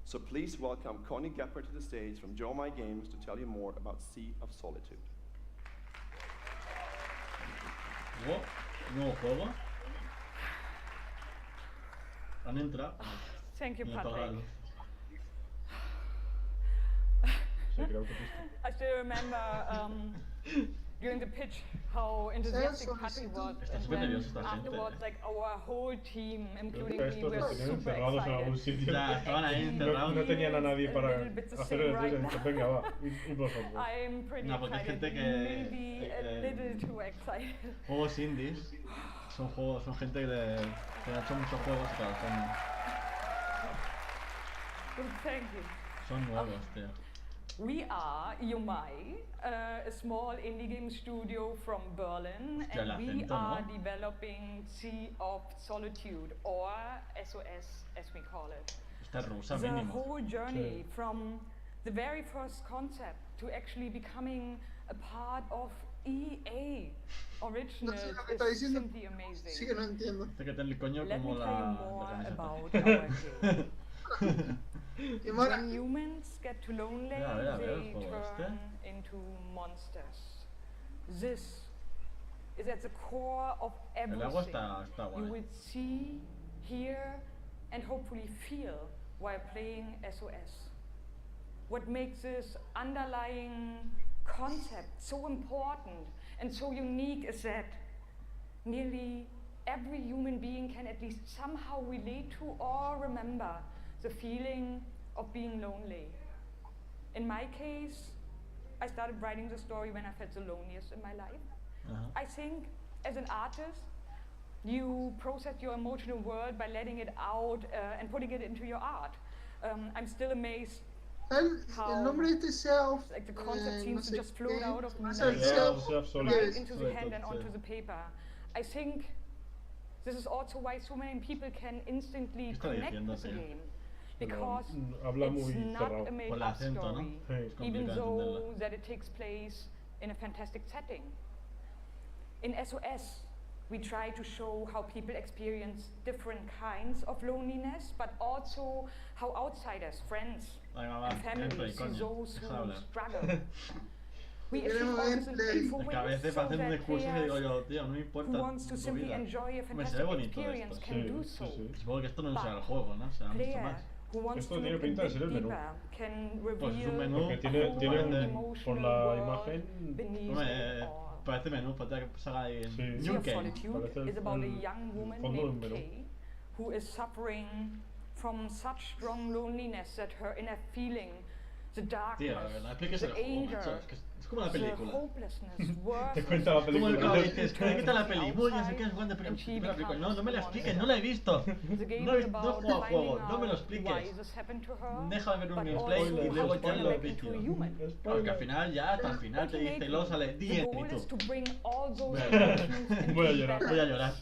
So please welcome Connie Gepper to the stage from Joe My Games to tell you more about Sea of Solitude. Nuevo juego. Han entrado. Thank you, Patrick. I still remember during the pitch how enthusiastic Patrick was, and then afterwards, like our whole team, including me, were super excited. No tenían a nadie para hacer el entrega. Venga, va, y vosotros. I'm pretty excited, maybe a little too excited. Juegos indies son gente que ha hecho muchos juegos, claro, Thank you. Son nuevos, tío. We are Yomai, a small indie game studio from Berlin, and we are developing Sea of Solitude, or SOS as we call it. The whole journey from the very first concept to actually becoming a part of EA Originals is simply amazing. Let me tell you more about our game. When humans get too lonely, they turn into monsters. This is at the core of everything you will see, hear, and hopefully feel while playing SOS. What makes this underlying concept so important and so unique is that nearly every human being can at least somehow relate to or remember the feeling of being lonely. In my case, I started writing the story when I felt the loneliest in my life. I think as an artist, you process your emotional world by letting it out and putting it into your art. I'm still amazed how like the concept seems to just float out of my mind right into the hand and onto the paper. I think this is also why so many people can instantly connect with the game. Because it's not a made-up story, even though that it takes place in a fantastic setting. In SOS, we try to show how people experience different kinds of loneliness, but also how outsiders, friends, and family see those who struggle. We achieve opposite for ways so that players who wants to simply enjoy a fantastic experience can do so. But players who wants to look a bit deeper can reveal porque tiene por la imagen parece menú, parece que salga ahí en Sea of Solitude is about a young woman named Kay who is suffering from such strong loneliness that her inner feeling the darkness, Tío, no expliques el the juego, anger, macho, es como la the película. hopelessness, Te cuenta la Como el película. cabrón dices, ¿qué tal la peli? Muy bien, sé que es buena, pero la película. No, no me la expliques, no la he visto. No he jugado a juegos, no me lo expliques. Déjame ver un gameplay y luego ya lo vicio. Porque al final ya, hasta el final te dice, luego sale 10 y tú. Voy a llorar. Voy a llorar.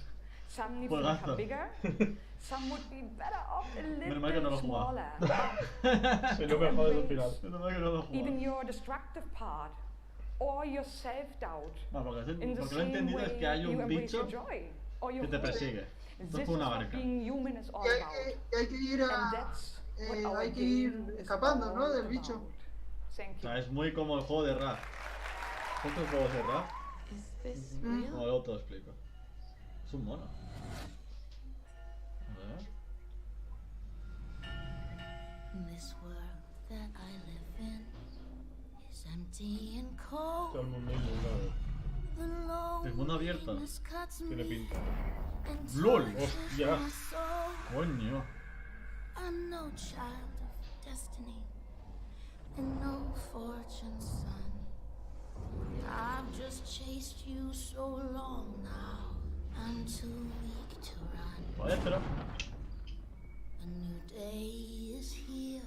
Some need to Juegazo. become bigger. Some would be better off a Menos mal que no little lo he jugado. smaller. Si no me jodes al final. Menos mal que no lo he jugado. Even your destructive part or your self-doubt. Bueno, porque In the lo he same entendido es way que hay you un embrace bicho your joy or your que te hope. persigue. This Esto es is una what barca. being human is all Y about. hay que ir And that's what our hay que ir game is escapando, ¿no? all Del bicho. about. Thank O you. sea, es muy como el juego de rap. ¿Cuántos juegos de rap? Como luego te lo explico. Es un mono. A ver. This world that I live in is empty and cold. Todo el mundo inundado. El mundo abierto. Tiene pinta. ¡Lol! ¡Hostia! Coño. I'm no child of destiny and no fortune son. I've just chased you so long now. I'm too weak to run. Vale, pero. A new day is here.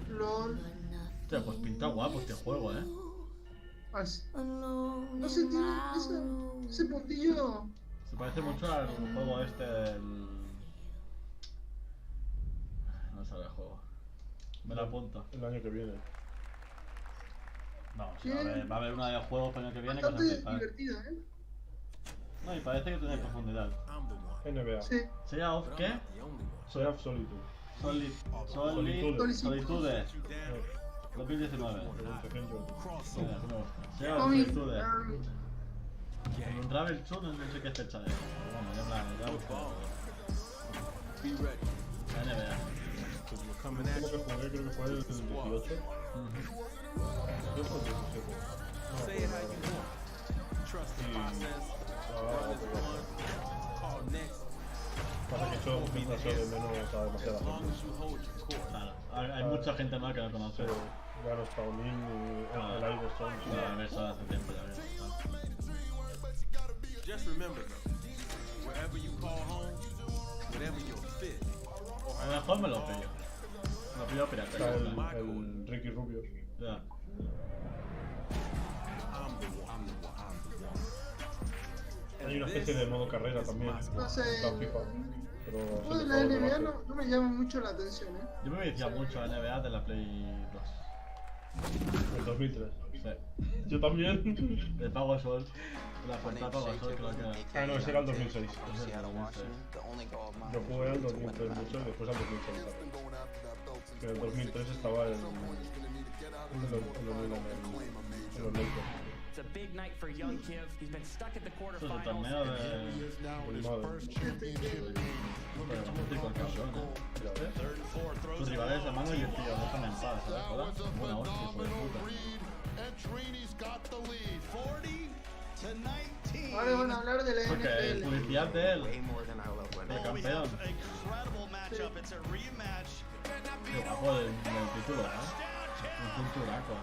LOL. Hostia, pues pinta guapo este juego, No sé, tiene ese puntillo. Se parece mucho al juego este del... No sale el juego. Me lo apunto. El año que viene. No, sí, va a haber una de juegos para el año que viene. Bastante divertida, No, y parece que tiene profundidad. NBA. Sí. ¿Sea of qué? Sea of Solitude. Solitude. 2019. Sea of Comic. Solitude. Un Travel 2 no sé qué fecha es. Bueno, ya NBA. Creo que jugué, creo que fue el 18. Yo fue el 17. Pasa que he hecho presentación de menos a demasiada gente. Claro, hay mucha gente más que no conoce. Ganos Paulín y el aire son. No, eso hace tiempo ya. Just remember though, wherever you call home, whatever your fit. A lo mejor me lo pillo. Me lo pillo pirata. El Ricky Rubio. Ya. Hay una especie de modo carrera también. No sé. La FIFA. Pero Lo de la NBA no me llama mucho la atención, Yo me decía mucho a NBA de la Play 2. El 2003. Sí. Yo también. El Pago Sol. La portada Pago Sol creo que era. Ah, no, ese era el 2006. Yo jugué al 2003 mucho y después al 2006 también. Pero el 2003 estaba en los Lakers. It's a big night for young Kiev. He's been stuck at the Esto es el quarterfinals. torneo de... Sus rivales de mano y el tío, déjame en paz, ¿sabes? Joder, buena hostia, hijo de puta. Ahora van a hablar de la Porque NFL. publicidad de él, el campeón. Qué guapo el título, un cinturaco.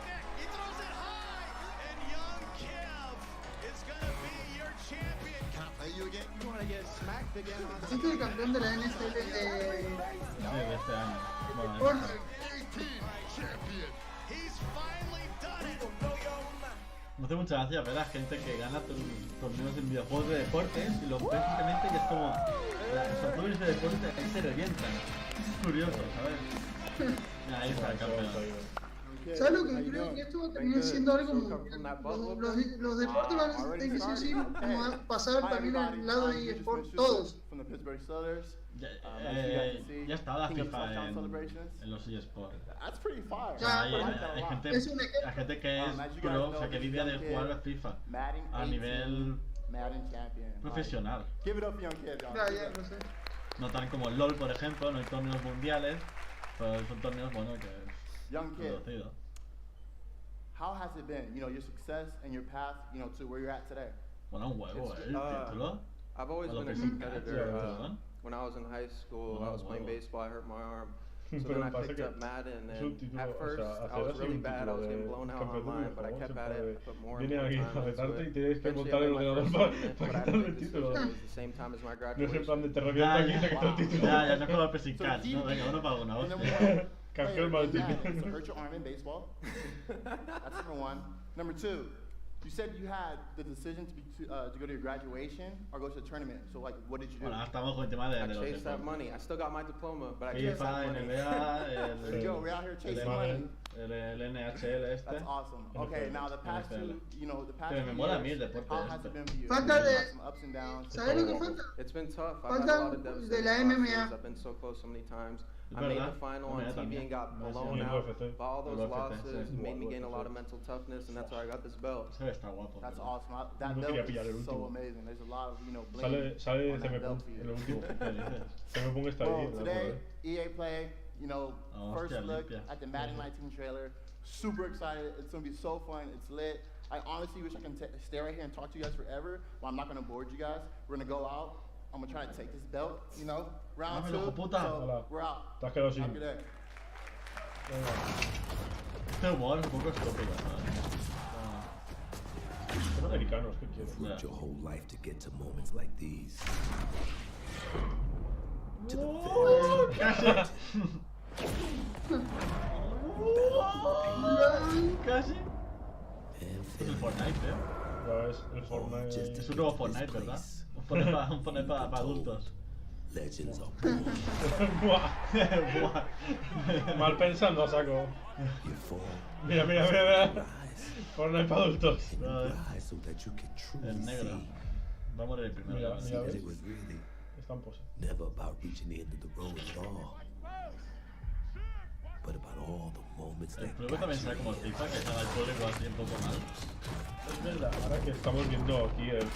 Este es el campeón de la NFL de este año. Bueno, Me hace mucha gracia ver a gente que gana torneos en videojuegos de deportes y lo ves simplemente y es como los torneos de deportes ahí se revientan. Es curioso, ¿sabes? Ahí está el campeón. ¿sabes lo que creo? Que esto va a terminar siendo algo mundial. Los deportes van a tener que sí o sí como pasar también al lado de eSport, todos. Ya está la FIFA en los eSports. Ya, Hay gente que es pro, o sea, que vive de jugar a FIFA a nivel profesional. Ya, no sé. No tan como el LoL, por ejemplo, no hay torneos mundiales, pero son torneos, bueno, que Young es kid, conocido. how has it been? You know, your success and your path, you know, to where you're at today. Bueno, un huevo, el título. I've always A lo been a que sí, competitor. perdón. When I was in high school, I was playing baseball. I hurt my arm. So then I picked up Madden, and at first I was really bad. I was getting blown out online, but I kept at it. I put more and more time into it. Eventually I made my first tournament, but I had to make the decision. It was the same time as my graduation. Ya, no como pesicar, no, venga, uno para uno. Campeón Martín. So hurt your arm in baseball. That's number one. Number two, you said you had the decision to go to your graduation or go to the tournament. So like, what did you do? Bueno, estamos con el tema de I los chased that money. I still got my diploma, but I chased that money. There you go. We're out here chasing money. El NHL este. That's awesome. Okay, now the past two, the past Pero me mola a mí el deporte. how has it been for you? Falta de... Some ups and downs. ¿Sabes lo que falta? It's been tough. I've had a lot of devastating de la MMA. losses. I've been so close so many times. I made the final on TV and got blown out. But all those losses made me gain a lot of mental toughness, and that's why I got this belt. That's awesome. That belt is so amazing. There's a lot of bling on that belt for you. Well, today EA Play, first look at the Madden 19 trailer. Super excited. It's gonna be so fun. It's lit. I honestly wish I can stay right here and talk to you guys forever, but I'm not gonna board you guys. We're gonna go out. I'm gonna try to take this belt, round two. So we're out. Have a good day. Este humor es un poco estúpido, Son americanos, ¿qué quieres? Worked your whole life to get to moments like these. To the Casi. Es el Fortnite, Ya ves, el Fortnite. Es un nuevo Fortnite, ¿verdad? Un Fortnite para adultos. Legends of Buah. Mal pensando a saco. Mira. Fortnite para adultos. El negro. Va a morir el primero. Mira, ves. Están pose. Never about reaching the end of the road at all. But about all the moments that el público también será como FIFA, que estaba el público así un poco mal. Es verdad, ahora que estamos viendo aquí el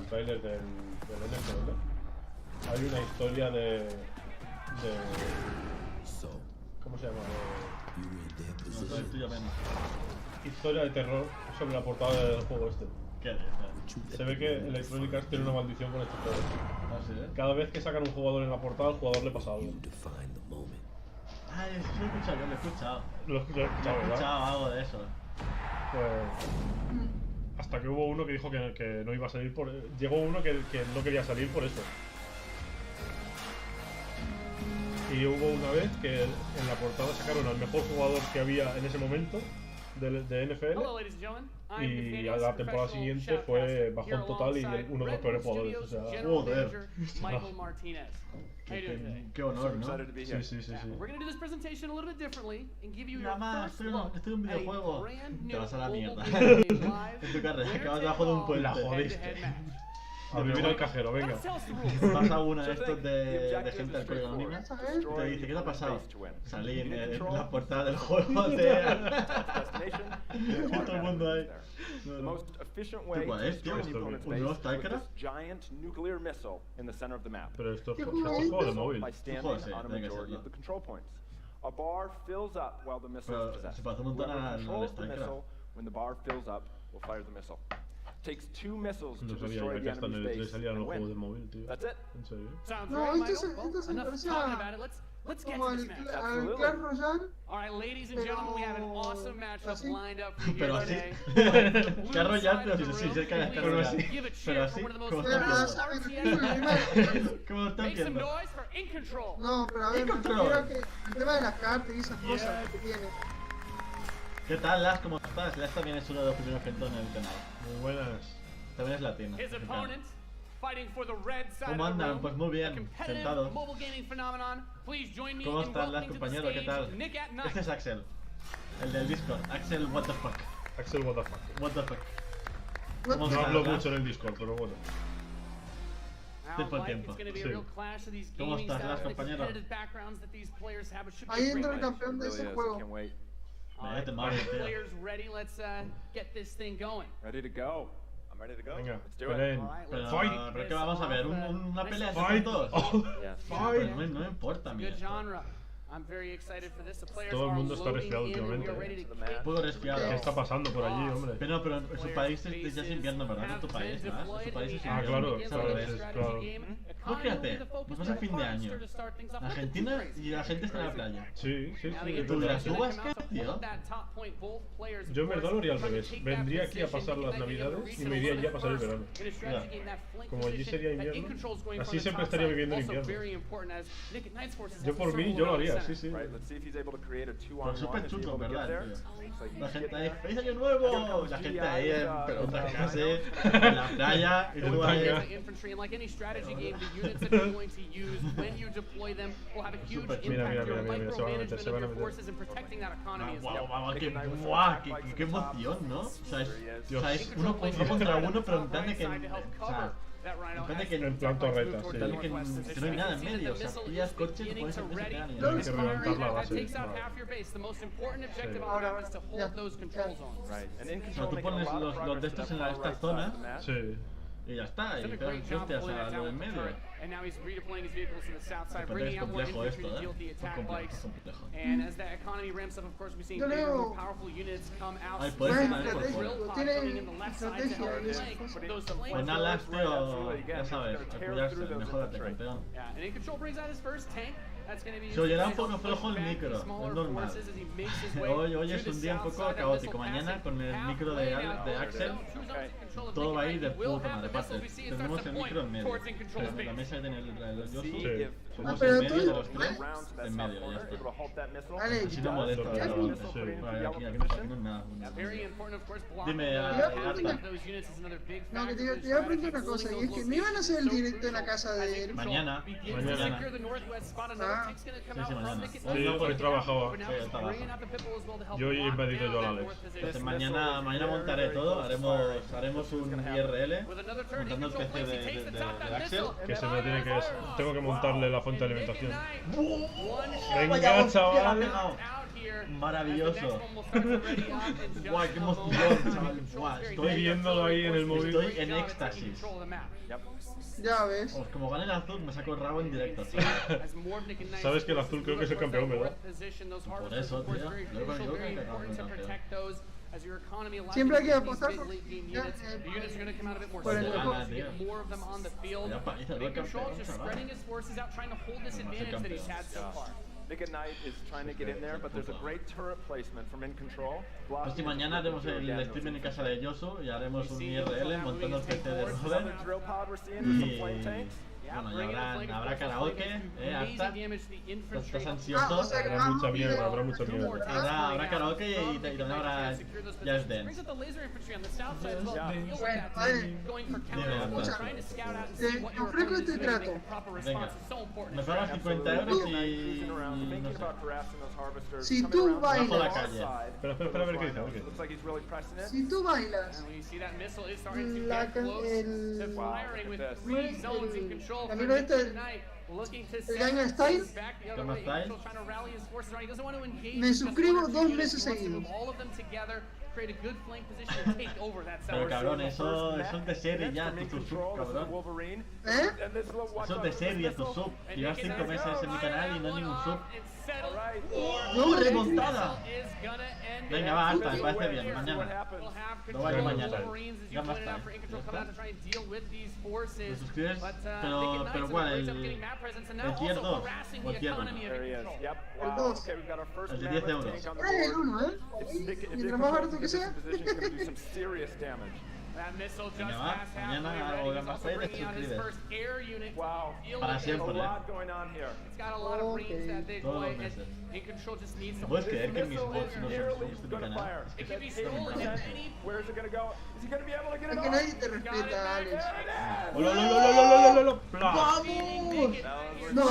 trailer del NFL, hay una historia de ¿cómo se llama? Historia de terror sobre la portada del juego este. ¿Qué? Se ve que Electronic Arts tiene una maldición con este juego. ¿Ah, sí? Cada vez que sacan un jugador en la portada, al jugador le pasa algo. Ah, eso lo he escuchado, yo lo he escuchado. Lo he escuchado, he escuchado algo de eso. Pues... Hasta que hubo uno que dijo que no iba a salir por... Llegó uno que no quería salir por eso. Y hubo una vez que en la portada sacaron al mejor jugador que había en ese momento de NFL. Y a la temporada siguiente fue bajón total y uno de los peores jugadores. O sea, joder. Qué honor, ¿no? Sí. We're going to do this presentation a little bit differently and give you your first look at un videojuego. brand Te vas a la new mierda. global game live. En tu carrera, acabas debajo de un puente. La jodiste. A vivir al cajero, venga. Pasa uno de estos de gente alcohólica anónima y te dice, ¿qué te ha pasado? Salí en la portada del juego de... Todo el mundo ahí. The most efficient way to destroy the opponent's base with this giant nuclear missile in the center of the map. Pero esto es juego de móvil. By standing on a majority of the control points. A bar fills up while the missile is possessed. Whoever controls the missile, when the bar fills up, will fire the missile. Takes 2 missiles to destroy the enemy's base and win. That's it. ¿En serio? No, esto se parecía Let's get como to this match. al Clash Royale. All right, ladies and gentlemen, we have an awesome matchup lined up for you Pero here así. today. Clash Royale, pero sí, cerca de Clash Royale. Pero así, ¿cómo está viendo? ¿Cómo está Make some viendo? noise for In Control. No, pero a ver, me refiero que el tema de las cartas y esas cosas que tiene. ¿Qué tal, Las? ¿Cómo estás? Las también es uno de los primeros que entró en el canal. Muy buenas. También es latino. His opponent, fighting for the red side ¿Cómo of the andan? room, Pues muy bien, sentados. mobile gaming phenomenon. Please join me ¿Cómo in están, Las, welcoming to the compañeros? ¿Qué stage tal? Nick at Night. Este es Axel, el del Discord. Axel, what the fuck. Axel, what the fuck. What the fuck. No hablo mucho en el Discord, pero bueno. Tiempo al tiempo. ¿Cómo estás, Las, compañero? Ahí entra el campeón de ese juego. Vete, Mario, tío. Players ready? Let's get this thing going. Ready to go. I'm ready to go. Venga, let's do peleen. Pero ¿qué vamos a ver? ¿Una pelea entre todos? Fight. No me importa a mí Good esto. genre. Todo el mundo está resfriado últimamente. Un poco resfriado. ¿Qué está pasando por allí, hombre? Pero en su país ya es invierno, ¿verdad? En tu país, ¿no? En su país es invierno. Claro. Pues fíjate, nos pasa fin de año. Argentina y la gente está en la playa. Sí. ¿Y tú dirás, ¿tú vas qué, tío? Yo en verdad lo haría al revés. Vendría aquí a pasar las navidades y me iría allí a pasar el verano. Como allí sería invierno, así siempre estaría viviendo en invierno. Yo por mí, yo lo haría, sí. Pero súper chulo, ¿verdad, tío? La gente ahí, ¡feliz año nuevo! La gente ahí en pelotas casi, en la playa, y tú ahí. Mira, se van a meter. ¡Guau! ¡Qué emoción, ¿no? O sea, es uno contra uno, pero en plan de que... En plan torreta, sí. Que no hay nada en medio, o sea, pillas coches y pones el que se pegan y Tienes que reventar la base. Pero tú pones los de estos en esta zona y ya está, y pegas hostias a lo de en medio. Es complejo esto, ¿eh? Es complejo. Yo leo. Ay, puedes también por fuera. Tiene estrategia. Pues nada, tío, ya sabes, a cuidarse, mejórate, campeón. Se oyerá un poco flojo el micro, es normal. Hoy es un día un poco caótico. Mañana con el micro de Axel, todo va a ir de puta madre. Tenemos el micro en medio. La mesa tiene el Yosu. Somos en medio de los tres, en medio, ya está. Así no molesta. Aquí no es nada. Dime, no, que te iba a preguntar una cosa, y es que no iban a hacer el directo en la casa de él. Mañana. Sí, mañana. Sí, hoy trabajaba. Yo hoy he impedido yo al Alex. Entonces mañana montaré todo, haremos un IRL montando el PC de Axel. Que se me tiene que... Tengo que montarle la fuente de alimentación. Venga, chaval. Maravilloso. Guau, qué emoción, chaval. Estoy viéndolo ahí en el móvil. Estoy en éxtasis. Ya ves. Como gane el azul, me saco el rabo en directo. Sabes que el azul creo que es el campeón, ¿verdad? Por eso, tío. Luego yo creo que acabo el campeón. Siempre hay que apostar por el Nick at Night is trying to get in there, but there's a great turret placement from In Control. Pues si mañana haremos el stream en casa de Yosu y haremos un IRL montando el PC de Robert. Y bueno, ya habrá karaoke, harta. Estás ansioso. Habrá mucha mierda, Habrá karaoke y también habrá Just Dance. Te ofrezco este trato. Venga, me pagas 50 euros y... no sé. Si tú bailas... Bajo la calle. Espera, a ver qué dice. Si tú bailas... La mierda esta del Gangnam Style, me suscribo 2 meses seguidos. Pero cabrón, eso es de serie ya, tu sub, cabrón. Eso es de serie, tu sub. Llevas 5 meses en mi canal y no hay ningún sub. ¡No, remontada! Venga, va, alta, me parece bien, mañana. No vaya mañana. Ya más tarde. ¿Te suscribes? Pero ¿cuál? ¿El tier 2? ¿O el tier 1? El 2. El de 10 euros. El 1, ¿eh? Mientras más barato que sea. Venga, va, mañana o más tarde te suscribes. Para siempre, todos los meses. ¿No puedes creer que mis bots no son subs de mi canal? Es que Es que nadie te respeta, Alex. ¡Vamos! No.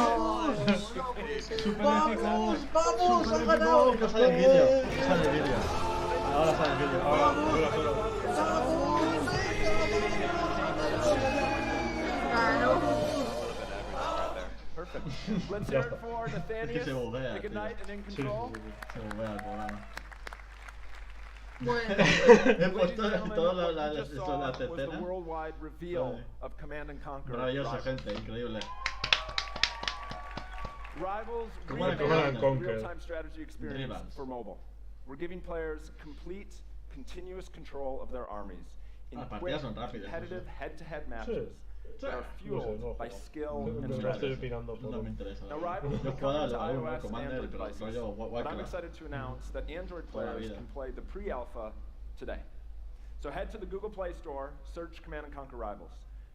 ¡Vamos! ¡Ha ganado! No sale el vídeo. Ahora sale el vídeo. ¡Vamos! Es que se bobea, tío. Se bobea el programa. Bueno. He puesto toda la tetena. Maravillosa, gente, increíble. Rivals reimagined real-time strategy experience for mobile. We're giving players complete, continuous control of their armies in quick, competitive head-to-head matches that are fueled by skill and strategy. Now, Rivals will come to iOS and Android devices, but I'm excited to announce that Android players can play the pre-alpha today. So head to the Google Play Store, search Command & Conquer Rivals.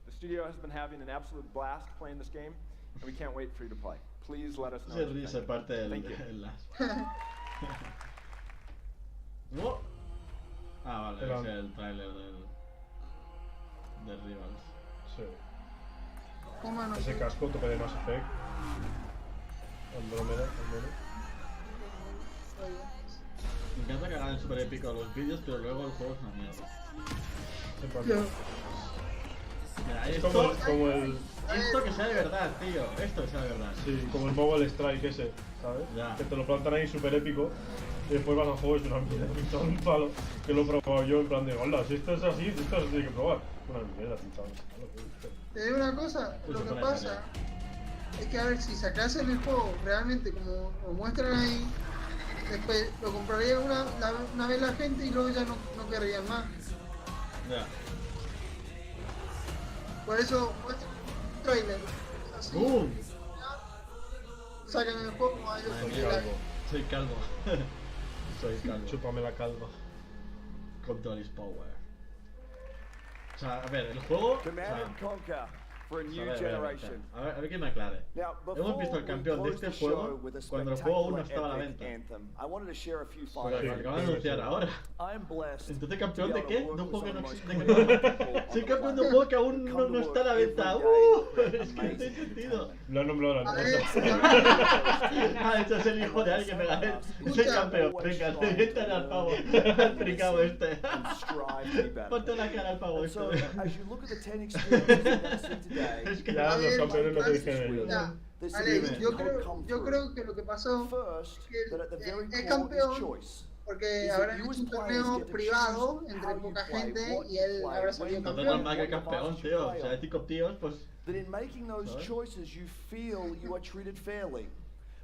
The studio has been having an absolute blast playing this game, and we can't wait for you to play. Please let us know. Thank you. ¿No? Ah, vale, es el trailer del Rivals. Sí. Ese casco tope de Mass Effect. Andrómeda, Me encanta que hagan super épico los vídeos, pero luego el juego es una mierda. Mira, esto, como el... esto que sea de verdad, tío. Esto que sea de verdad. Sí, como el Mobile Strike ese, ¿sabes? Ya. Que te lo plantan ahí super épico. Y después vas al juego y es una mierda, pinchado un palo. Que lo he probado yo en plan de, hola, si esto es así, esto se tiene que probar. Una mierda, pinchado. Te digo una cosa, lo que pasa es que a ver, si sacasen el juego realmente como lo muestran ahí, después lo compraría una vez la gente y luego ya no querrían más. Ya. Por eso muestran un trailer así. Sacan el juego como a ellos. Soy calvo. Soy calvo. Chúpame la calva. Control is power. O sea, a ver, el juego... For a new generation. A ver que me aclare. Hemos visto el campeón de este juego cuando el juego aún no estaba a la venta. Pero lo acaban de anunciar ahora. Entonces, ¿campeón de qué? De un juego que no existe. Soy campeón de un juego que aún no está a la venta. Es que no tiene sentido. Lo han nombrado la Ah, esto es el hijo de alguien, venga, soy campeón. Venga, revientan al pavo. Al fricado este. Ponte la cara al pavo este. Es que ya los campeones no te dicen ellos. Alex, yo creo que lo que pasó que es campeón porque habrán hecho un torneo privado entre poca gente y él habrá salido campeón. No más que campeón, tío. O sea, hay 5 tíos, pues... That in making those choices you feel you are treated fairly.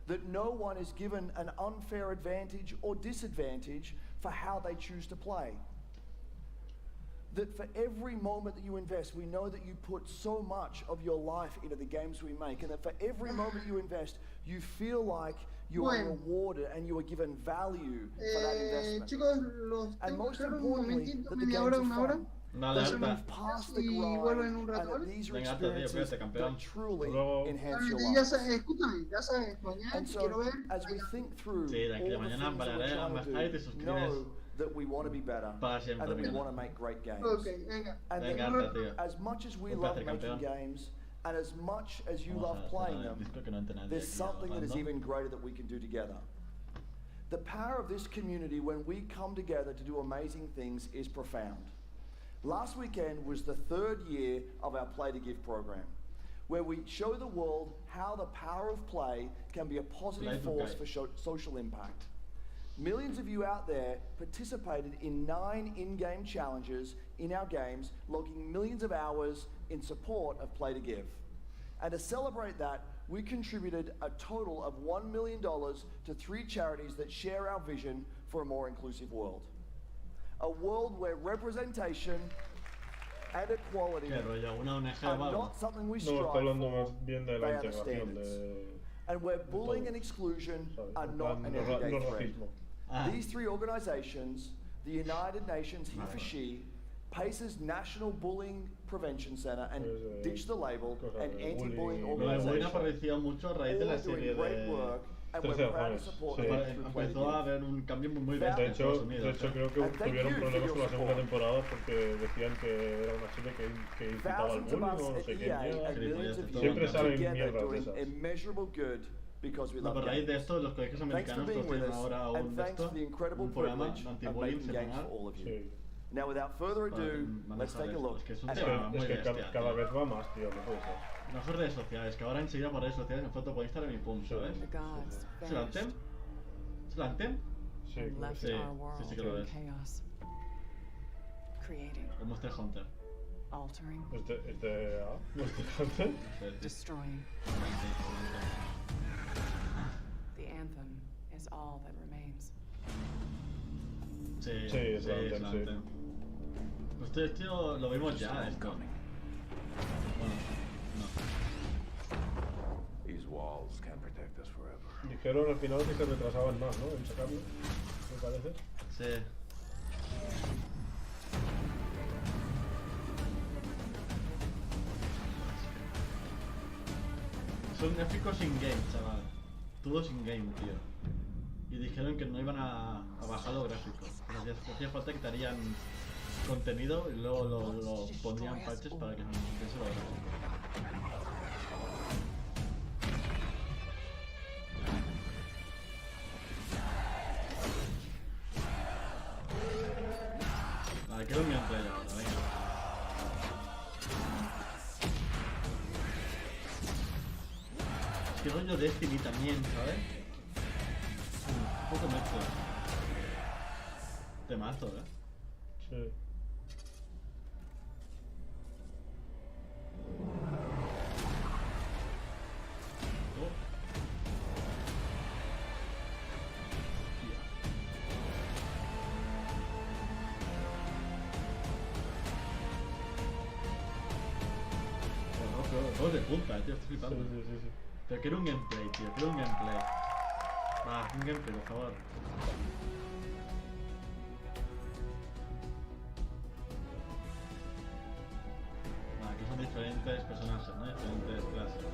That no one is given an unfair advantage or disadvantage for how they choose to play. That for every moment that you invest, we know that you put so much of your life into the games we make, and that for every moment you invest, you feel like you are rewarded and you are given value for that investment. Chicos, and most importantly, that the games are fun. Entonces move past the grind, and that these are experiences that truly enhance your life. Escúchame, ya sabes, mañana quiero ver. As we think through all the things that we're trying to do, know that we want to be better and that we want to make great games. Okay, and that as much as we love making games and as much as you love playing them, there's something that is even greater that we can do together. The power of this community when we come together to do amazing things is profound. Last weekend was the 3rd year of our Play to Give program, where we show the world how the power of play can be a positive force for social impact. Millions of you out there participated in 9 in-game challenges in our games, logging millions of hours in support of Play to Give. And to celebrate that, we contributed a total of $1 million to 3 charities that share our vision for a more inclusive world. A world where representation and equality are not something we strive for, they are the standards. And where bullying and exclusion are not an everyday threat. These 3 organizations, the United Nations He for She, Pace's National Bullying Prevention Center, and Ditch the Label, and anti-bullying organizations, all doing great work. And we're proud to support them through Play to Give. Empezó a haber un cambio muy de hecho creo que tuvieron problemas con la segunda temporada porque decían que era una serie que incitaba al bullying o no sé qué. Siempre salen mierdas de esas. No, pero a raíz de esto, los colegios americanos tienen ahora un programa anti-bullying semanal. Now, without further ado, let's take a look. Es que cada vez va más, tío, no puede ser. No son redes sociales, que ahora enseguida por redes sociales en foto puede estar en mi pum, ¿sabes? ¿Es el Anthem? ¿Es el Anthem? Sí, sí que lo ves. El Monster Hunter. ¿Monster Hunter? anthem is all that remains. Sí, es la anthem. Esto lo vimos ya, esto. Bueno, no. These walls can't protect us forever. Dijeron al final que se retrasaban más, ¿no? En sacarlo, me parece. Sí. Son gráficos in-game, chaval. Todos in-game, tío. Y dijeron que no iban a bajar los gráficos. Que hacía falta que te harían contenido y luego lo pondrían parches para que no supiese los gráficos. Vale, quiero un gameplay ahora, venga. Qué rollo Destiny también, ¿sabes? Un poco mezcla. Temazo, ¿eh? Sí. Todos de punta, tío, estoy flipando. Sí. Pero quiero un gameplay, tío, quiero un gameplay. Va, un gameplay, por favor. Va, que son diferentes personajes, ¿no? Diferentes clases.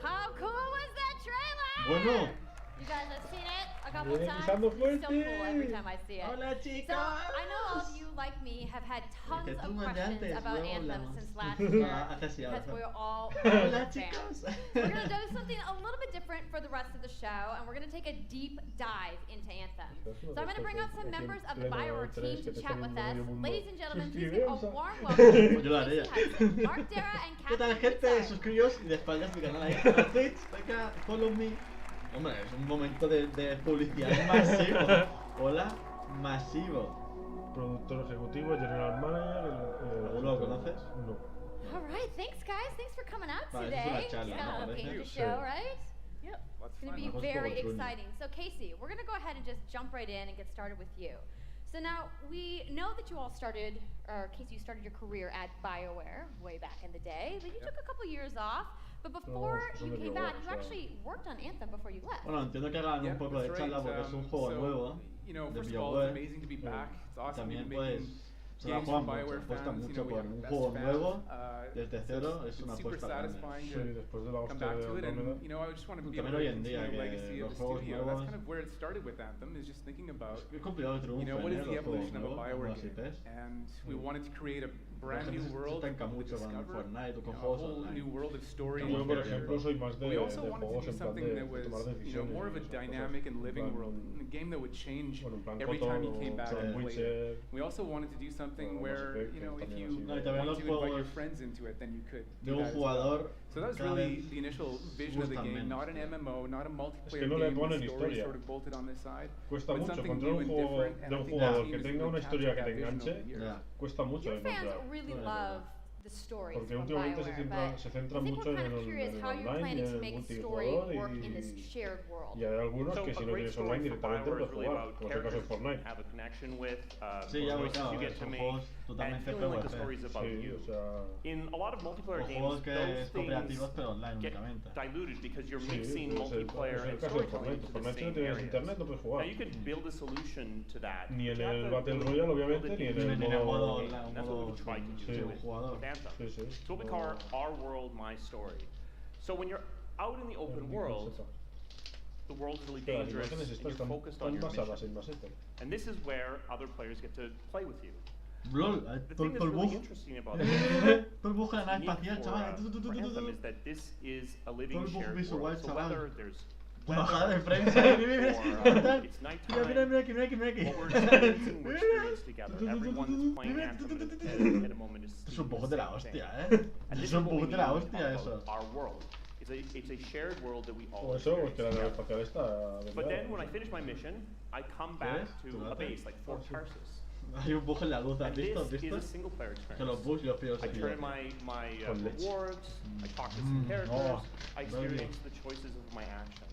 How cool was that trailer? Bueno. You guys have seen it a couple times. Pisando It's still fuerte. cool every time I see it. Hola, chicos. So I know all of you, like me, have had tons of questions about Anthem since last year because we're all fans. We're gonna do something a little bit different for the rest of the show, and we're gonna take a deep dive into Anthem. So I'm gonna bring out some members of the BioWare team to chat with us. Ladies and gentlemen, please give a warm welcome to Mark, Dara, and ¿Qué tal, Catherine. gente? Suscribíos y de espaldas mi canal ahí en Twitch. Venga, follow me. Hombre, es un momento de publicidad masivo. Hola, masivo. Productor ejecutivo, general manager. ¿Lo conoces? No. All right, thanks guys. Thanks for coming out Vale, today. es una charla, It's ¿no? gonna paint the Sí. show, right? Yep. Let's It's gonna be very exciting. So Casey, we're gonna go ahead and just jump right in and get started with you. So now we know that you all started, or Casey, you started your career at BioWare way back in the day, but you took a couple years off. But before you came back, you actually worked on Anthem before you left. Bueno, entiendo que hagan un poco de charla porque es un juego nuevo de BioWare. También pues se la juegan mucho, apuesta mucho por un juego nuevo desde cero, es una apuesta grande. Sí, después de la hostia de Andrómeda. También hoy en día que los juegos nuevos es complicado que triunfen, los juegos nuevos, nuevas IPs. Se estanca mucho con Fortnite o con juegos online. Yo, por ejemplo, soy más de juegos en plan de tomar decisiones. Bueno, en plan todo, Witcher. No, y también los juegos de un jugador cada vez gustan menos. Es que no le ponen historia. Cuesta mucho encontrar un juego de un jugador que tenga una historia que te enganche. Cuesta mucho encontrar. Porque últimamente se centra mucho en el online y en el multijugador y hay algunos que si no tienes online directamente puedes jugar, como es el caso de Fortnite. Sí, ya claro, son juegos totalmente PvP. Sí, o sea... O juegos que es cooperativos pero online únicamente. Sí, es el caso de Fortnite. Fortnite si no tienes internet no puedes jugar. Ni en el Battle Royale obviamente, ni en el modo jugador. So what we call our world, my story. So when you're out in the open world, the world is really dangerous and you're focused on your mission. And this is where other players get to play with you. LOL, The thing that's really interesting about this is that this is a living shared world. So whether there's Bajada de frames, it's nighttime, what we're experiencing, we're experiencing together. Everyone that's playing Anthem at a moment is es un poco de la hostia, es un poco de la hostia eso. Our world. It's a shared world that we all Por eso, porque la nave espacial está... But then when I finish my mission, I come back to a base like Fort Tarsus. Hay un bug en la luz, ¿has visto? This is a single player experience. Que los bugs los pillo I turn in my rewards, I talk to some characters, I experience the choices of my action.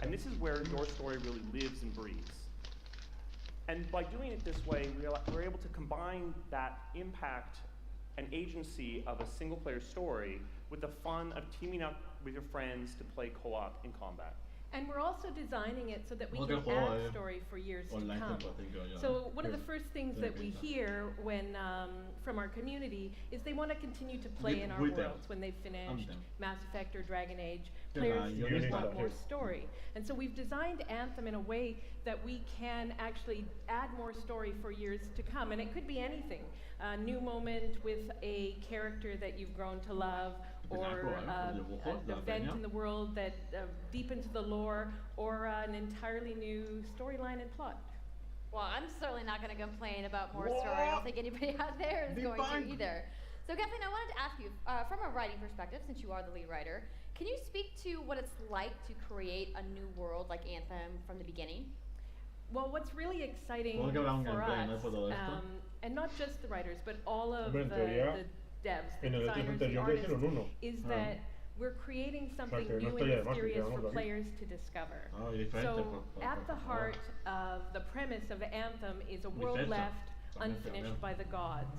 And this is where your story really lives and breathes. And by doing it this way, we're able to combine that impact and agency of a single player story with the fun of teaming up with your friends to play co-op in combat. And we're also designing it so that we can add story for years to come. So one of the first things that we hear when from our community is they want to continue to play in our worlds when they've finished Mass Effect or Dragon Age. Players want more story. And so we've designed Anthem in a way that we can actually add more story for years to come. And it could be anything. A new moment with a character that you've grown to love, or an event in the world that deepens the lore, or an entirely new storyline and plot. Well, I'm certainly not going to complain about more story. I don't think anybody out there is going to either. So Kathleen, I wanted to ask you, from a writing perspective, since you are the lead writer, can you speak to what it's like to create a new world like Anthem from the beginning? Well, what's really exciting for us, and not just the writers, but all of the devs, the designers, the artists, is that we're creating something new and mysterious for players to discover. So at the heart of the premise of Anthem is a world left unfinished by the gods.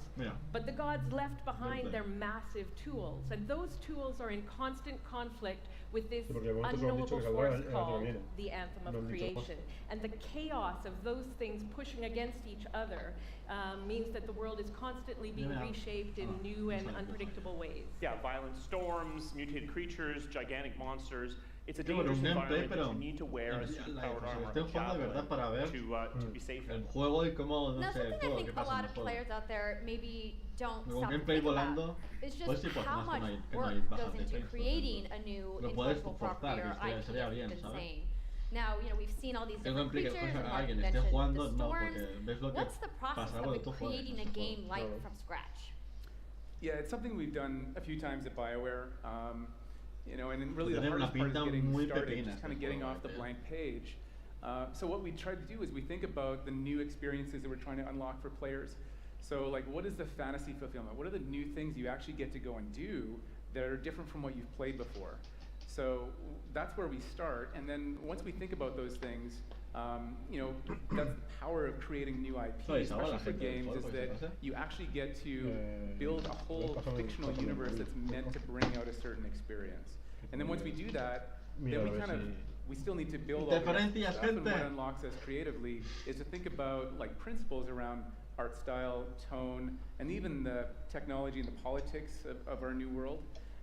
But the gods left behind their massive tools, and those tools are in constant conflict with this unknowable force called the Anthem of Creation. And the chaos of those things pushing against each other means that the world is constantly being reshaped in new and unpredictable ways. Yeah, violent storms, mutated creatures, gigantic monsters. It's a dangerous environment that you need to wear a suit-powered armor to be safe in. Now, something I think a lot of players out there maybe don't stop to think about is just how much work goes into creating a new intellectual property or IP that's insane. Now, you know, we've seen all these different creatures, and Mark mentioned the storms. What's the process of creating a game like from scratch? Yeah, it's something we've done a few times at BioWare. You know, and really the hardest part is getting started, just kind of getting off the blank page. So what we try to do is we think about the new experiences that we're trying to unlock for players. So like, what is the fantasy fulfillment? What are the new things you actually get to go and do that are different from what you've played before? So that's where we start, and then once we think about those things, you know, that's the power of creating new IP, especially for games, is that you actually get to build a whole fictional universe that's meant to bring out a certain experience. And then once we do that, then we still need to build all that stuff, and what unlocks us creatively is to think about like principles around art style, tone, and even the technology and the politics of our new world.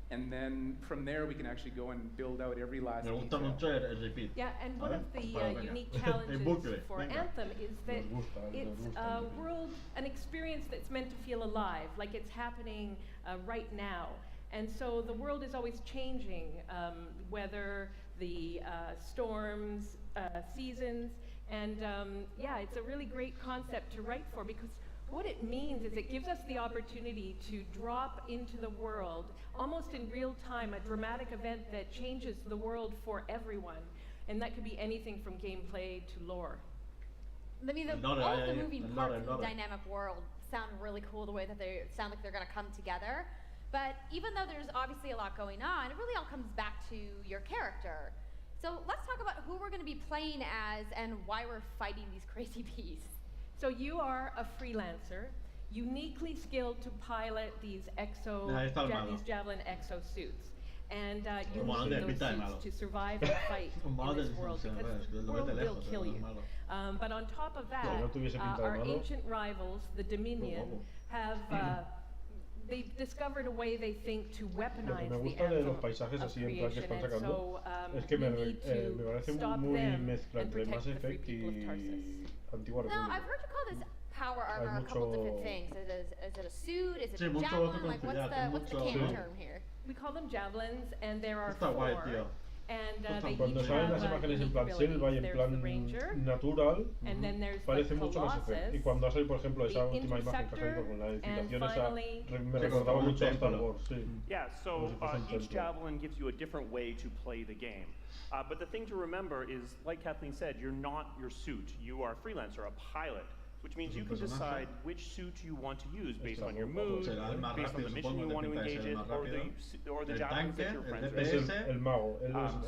And then from there we can actually go and build out every last detail. Yeah, and one of the unique challenges for Anthem is that it's a world, an experience that's meant to feel alive, like it's happening right now. And so the world is always changing, whether the storms, seasons, and yeah, it's a really great concept to write for, because what it means is it gives us the opportunity to drop into the world, almost in real time, a dramatic event that changes the world for everyone. And that could be anything from gameplay to lore. I mean, all of the moving parts of the dynamic world sound really cool, the way that they sound like they're going to come together. But even though there's obviously a lot going on, it really all comes back to your character. So let's talk about who we're going to be playing as and why we're fighting these crazy beasts. So you are a freelancer, uniquely skilled to pilot these Javelin exosuits. And you need those suits to survive and fight in this world, because the world will kill you. But on top of that, our ancient rivals, the Dominion, have they've discovered a way, they think, to weaponize the Anthem of creation, and so we need to stop them and protect the free people of Tarsus. Now, I've heard you call this power armor a couple different things. Is it a suit? Is it a javelin? Like, what's the canon term here? We call them javelins, and there are four. And they each have unique abilities. There's the Ranger, and then there's the Colossus, the Interceptor, and finally Yeah, so each javelin gives you a different way to play the game. But the thing to remember is, like Kathleen said, you're not your suit. You are a freelancer, a pilot. which means you can decide which suit you want to use based on your mood, based on the mission you want to engage in, or the javelins that your friends are el mago.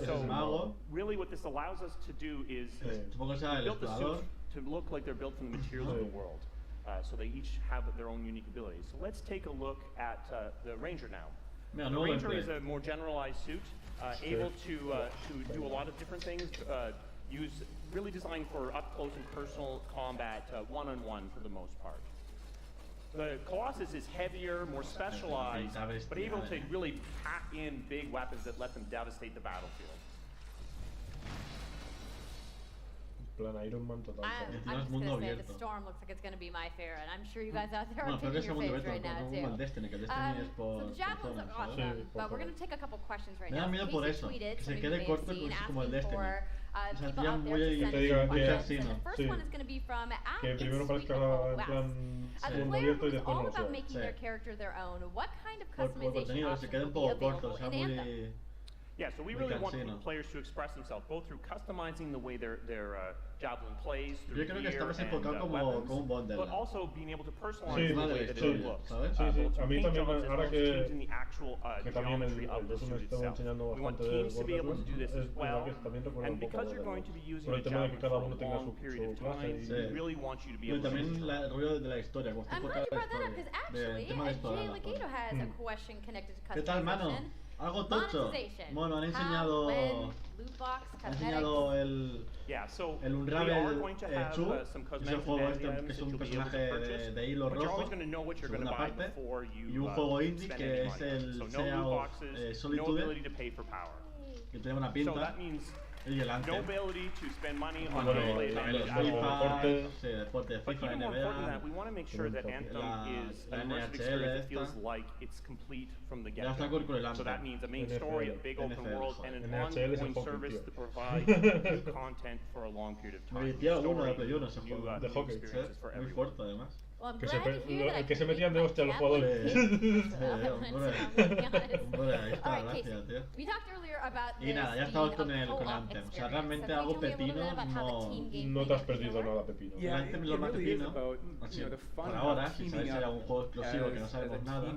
So really what this allows us to do is build the suit to look like they're built from the materials of the world. So they each have their own unique abilities. So let's take a look at the Ranger now. The Ranger is a more generalized suit, able to do a lot of different things, really designed for up-close and personal combat, one-on-one for the most part. The Colossus is heavier, more specialized, but able to really pack in big weapons that let them devastate the battlefield. I'm just gonna say the Storm looks like it's gonna be my favorite. I'm sure you guys out there are picking your faves right now too. So the javelins look awesome, but we're gonna take a couple questions right now. Casey tweeted, so you may have seen, asking for people out there to send questions. So the first one is gonna be from Alan in Sweet Nicole. As a player who's all about making their character their own, what kind of customization options will be available in Anthem? Yeah, so we really want players to express themselves, both through customizing the way their javelin plays, through gear and weapons, but also being able to personalize the way that it looks. A mí también, ahora que the actual geometry of the suit itself. We want teams to be able to do this as well, and because you're going to be using a javelin for a long period of time, we really want you to be able to también el rollo de la historia. I'm glad you brought that up, because actually, Jay Legato has a question connected to customization. ¿Qué tal, mano? Algo tocho. Bueno, han enseñado el Unravel Chu, es el juego este que es un personaje de hilo rojo, segunda parte, y un juego indie que es el Sea of Solitude, que tiene una pinta. Y el Anthem. Bueno, el FIFA, sí, deporte de FIFA, NBA, la NHL esta. Ya está con el Anthem. NHL es el hockey, Me metía uno de Play 1 ese juego, de hockey, muy fuerte además. Que se metían de hostia los jugadores. Hombre, ahí está, gracias, tío. Y nada, ya estamos con Anthem. O sea, realmente algo pepino no te has perdido nada pepino. El Anthem es lo más pepino. Por ahora, si sabéis si era un juego exclusivo que no sabemos nada.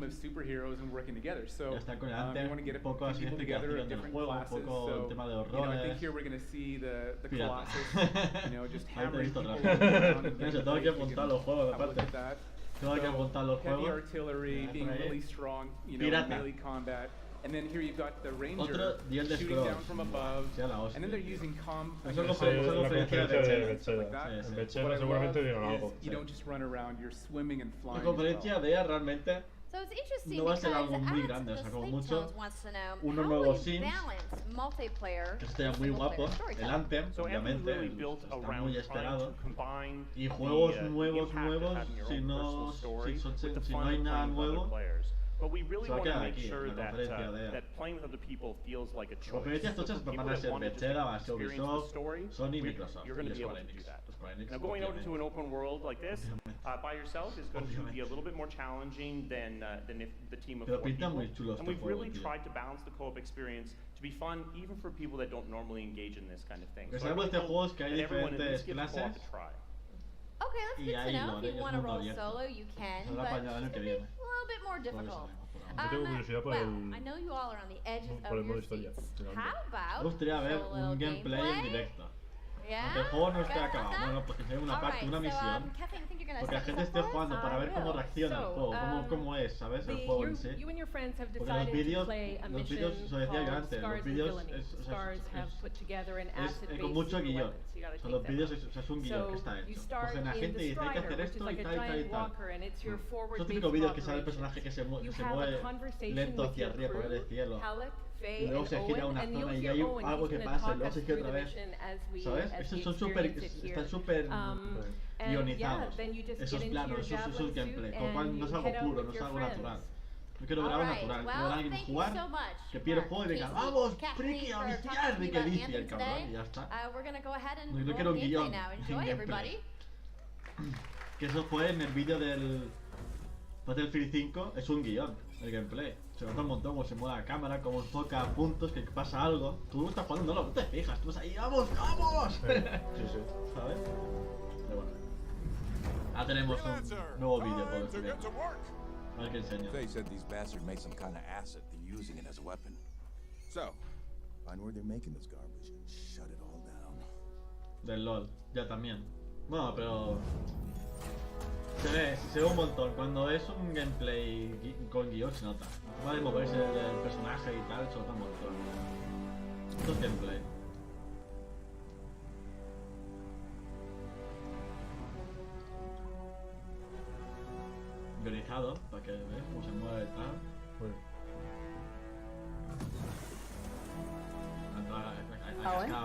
Ya está con el Anthem, un poco así de explicación del juego, un poco el tema de horrores. Pirata. Ahí te he visto rápido. Tengo que apuntar los juegos aparte. Tengo que apuntar los juegos. Pirata. And then here you've got the Ranger shooting down from above, and then they're using Eso es la conferencia de Bechera. En Bechera seguramente dieron algo. You don't just run around, you're swimming and flying. La conferencia de EA realmente no va a ser algo muy grande, o sea, como mucho unos nuevos sims, que estén muy guapos, el Anthem, obviamente, está muy esperado, y juegos nuevos, si no hay nada nuevo. But we really want to make sure that playing with other people feels like a choice. So for people that want to experience the story, you're going to be able to do that. Now going out into an open world like this by yourself is going to be a little bit more challenging than if the team of 4 people. And we've really tried to balance the co-op experience to be fun even for people that don't normally engage in this kind of thing. So everyone in this gets co-op to try. Okay, that's good to know. If you want to roll solo, you can, but it's going to be a little bit more difficult. Well, I know you all are on the edges of your seats. How about solo gameplay? Aunque el juego no esté acabado, bueno, porque sea una parte, una misión, porque la gente esté jugando para ver cómo reacciona el juego, cómo es, ¿sabes? El juego en sí. Porque los vídeos, eso decía yo antes, los vídeos es con mucho guión. O sea, los vídeos es un guión que está hecho. Cogen a gente y dice, hay que hacer esto y tal y tal. Son típicos vídeos que sale el personaje que se mueve lento hacia arriba por el cielo. Y luego se gira a una zona y hay algo que pasa, y luego se gira otra vez. ¿Sabes? Esos son están súper guionizados. Esos planos, esos gameplay. Con lo cual no es algo puro, no es algo natural. Yo quiero ver algo natural. Quiero ver a alguien jugar, que pide el juego y diga, ¡vamos, friki, a viciar! Y que vicie el cabrón, y ya está. No quiero un guión, un gameplay. Que eso fue en el vídeo del Battlefield 5, es un guión, el gameplay. Se nota un montón cómo se mueve la cámara, cómo enfoca puntos, que pasa algo. Tú estás jugando, no te fijas, tú vas ahí, ¡vamos, vamos! Sí, sí. ¿Sabes? Pero bueno. Ahora tenemos un nuevo vídeo por este video. A ver qué enseño. They said these bastards made some kind of acid. They're using it as a weapon. So, find where they're making this garbage and shut it all down. Del LOL, ya también. Bueno, pero se ve un montón. Cuando es un gameplay con guión se nota. La forma de moverse del personaje y tal se nota un montón. Esto es gameplay. Guionizado, para que veáis cómo se mueve y tal.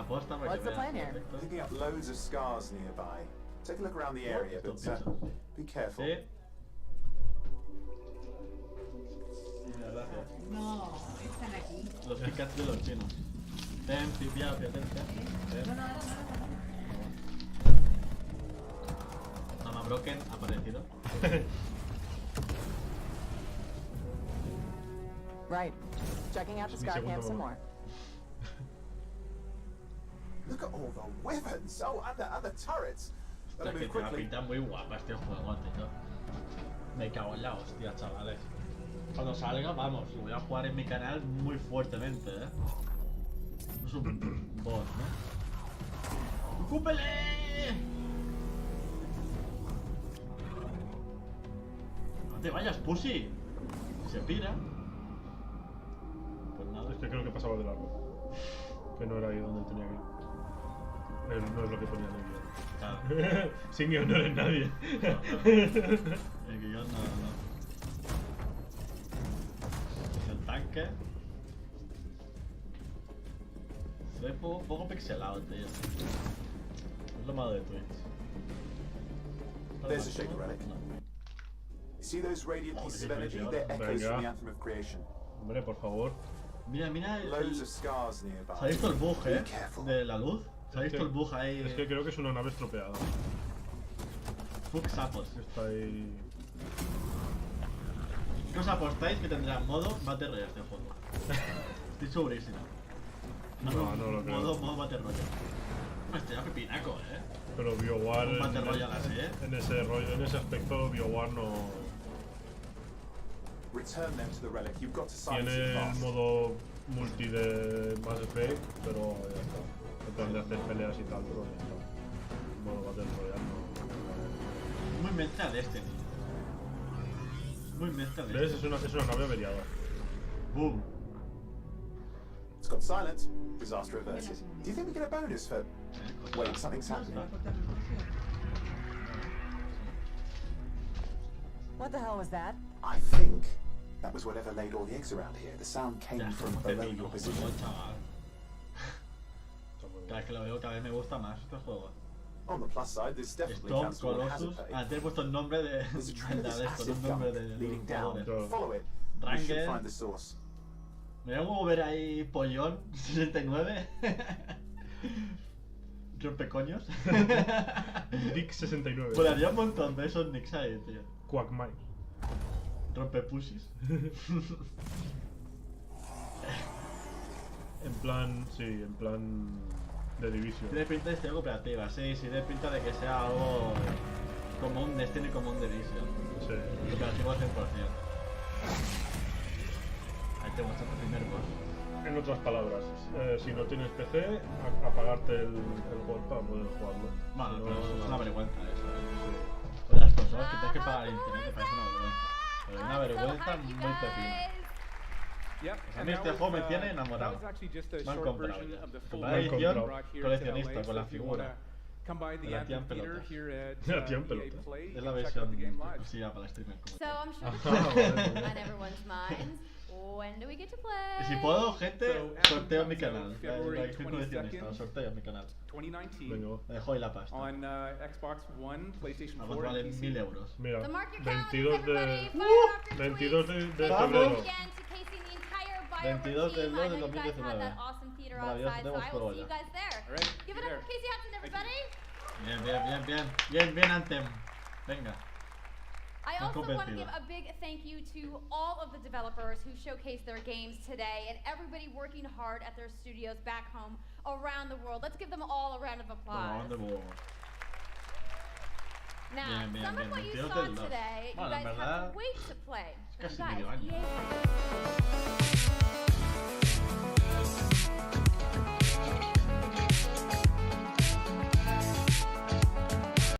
What's the plan here? Picking up loads of scars nearby. Take a look around the area, but be careful. Sí. Mira, gracias. No, están aquí. Los Pikachu de los chinos. Ven, pipia, fíjate. Mama Broken ha aparecido. Right. Checking out the scar camp some more. Look at all the weapons! Oh, and the turrets! Hostia, que te va a pintar muy guapa este juego, tío. Me cago en la hostia, chavales. Cuando salga, vamos, lo voy a jugar en mi canal muy fuertemente, Es un boss, ¿no? ¡Ocúpele! No te vayas, Pussy. Se pira. Pues nada. Es que creo que pasaba de largo. Que no era ahí donde tenía que ir. No es lo que ponía en el guión. Claro. Sin guión no eres nadie. No. El guión no. El tanque. Se ve poco pixelado, tío. Es lo malo de Twitch. There's a shaker relic. See those radiant pieces of energy? They're echoes from the anthem of creation. Hombre, por favor. Mira. Loads of scars nearby. ¿Se ha visto el bug, de la luz? ¿Se ha visto el bug ahí? Es que creo que es una nave estropeada. Bug sapos. Está ahí. ¿Qué os apostáis que tendrá modo Battle Royale este juego? Estoy segurísimo. No lo creo. Modo Battle Royale. Me estoy a pepinaco, Pero BioWare Battle Royale así, en ese rollo, en ese aspecto BioWare no. Tiene el modo multi de Mass Effect, pero ya está. En plan de hacer peleas y tal, pero ya está. El modo Battle Royale no. Muy mezcla de este, tío. Muy mezcla de ¿Ves? Es una nave averiada. Boom. It's got silence. Disaster averted. Do you think we get a bonus for... Wait, something's happening. What the hell was that? I think that was whatever laid all the eggs around here. The sound came from below your position. Cada vez que lo veo, cada vez me gusta más este juego. On the plus side, this definitely Storm, counts toward Colossus. hazard pay. Ah, te he puesto el nombre de... There's a tremendous acid gunk leading down. Follow it. You should find the source. Me voy a mover ahí Pollón 69. Rompecoños. Dick 69. Pues haría un montón de esos nicks ahí, tío. Quackmine. Rompepusis. En plan, sí, en plan de Division. Tiene pinta de estar cooperativa, sí, tiene pinta de que sea algo como un Destiny, como un Division. Sí. Cooperativo al 100%. Ahí te muestro el primer boss. En otras palabras, si no tienes PC, apagarte el juego para poder jugarlo. Bueno, no, pero eso es una vergüenza eso, Sí. Con las personas que tienes que pagar internet te parece una vergüenza. Pero una vergüenza muy pepina. A mí este juego me tiene enamorado. Me han comprado ya. La edición coleccionista con la figura. De la tía en pelota. De la tía en pelota. Es la versión exclusiva para el streamer. So I'm sure on everyone's minds. When do we get to play? Y si puedo, gente, sorteo en mi canal. La edición coleccionista, lo sorteo en mi canal. 2019. Me dejo ahí la pasta. On Xbox One, PlayStation 4, vale and PC. 1000 euros. Mira, So mark your 22 calendars, de... everybody. 22 de Vamos. febrero. Again to Casey and the entire 22 team. de I know you guys 2019. had that awesome theater Maravilloso, outside, so tenemos I will juego see you ya. guys there. All right, Give it be up for Casey Hudson, everybody. Bien, Anthem. Venga. I also want to convencido. give a big thank you to all of the developers who showcased their games today and everybody working hard at their studios back home around the world. Let's give them all a round of applause. Around the world. Now, some of what you saw today, you guys have to wait to play. You guys, EA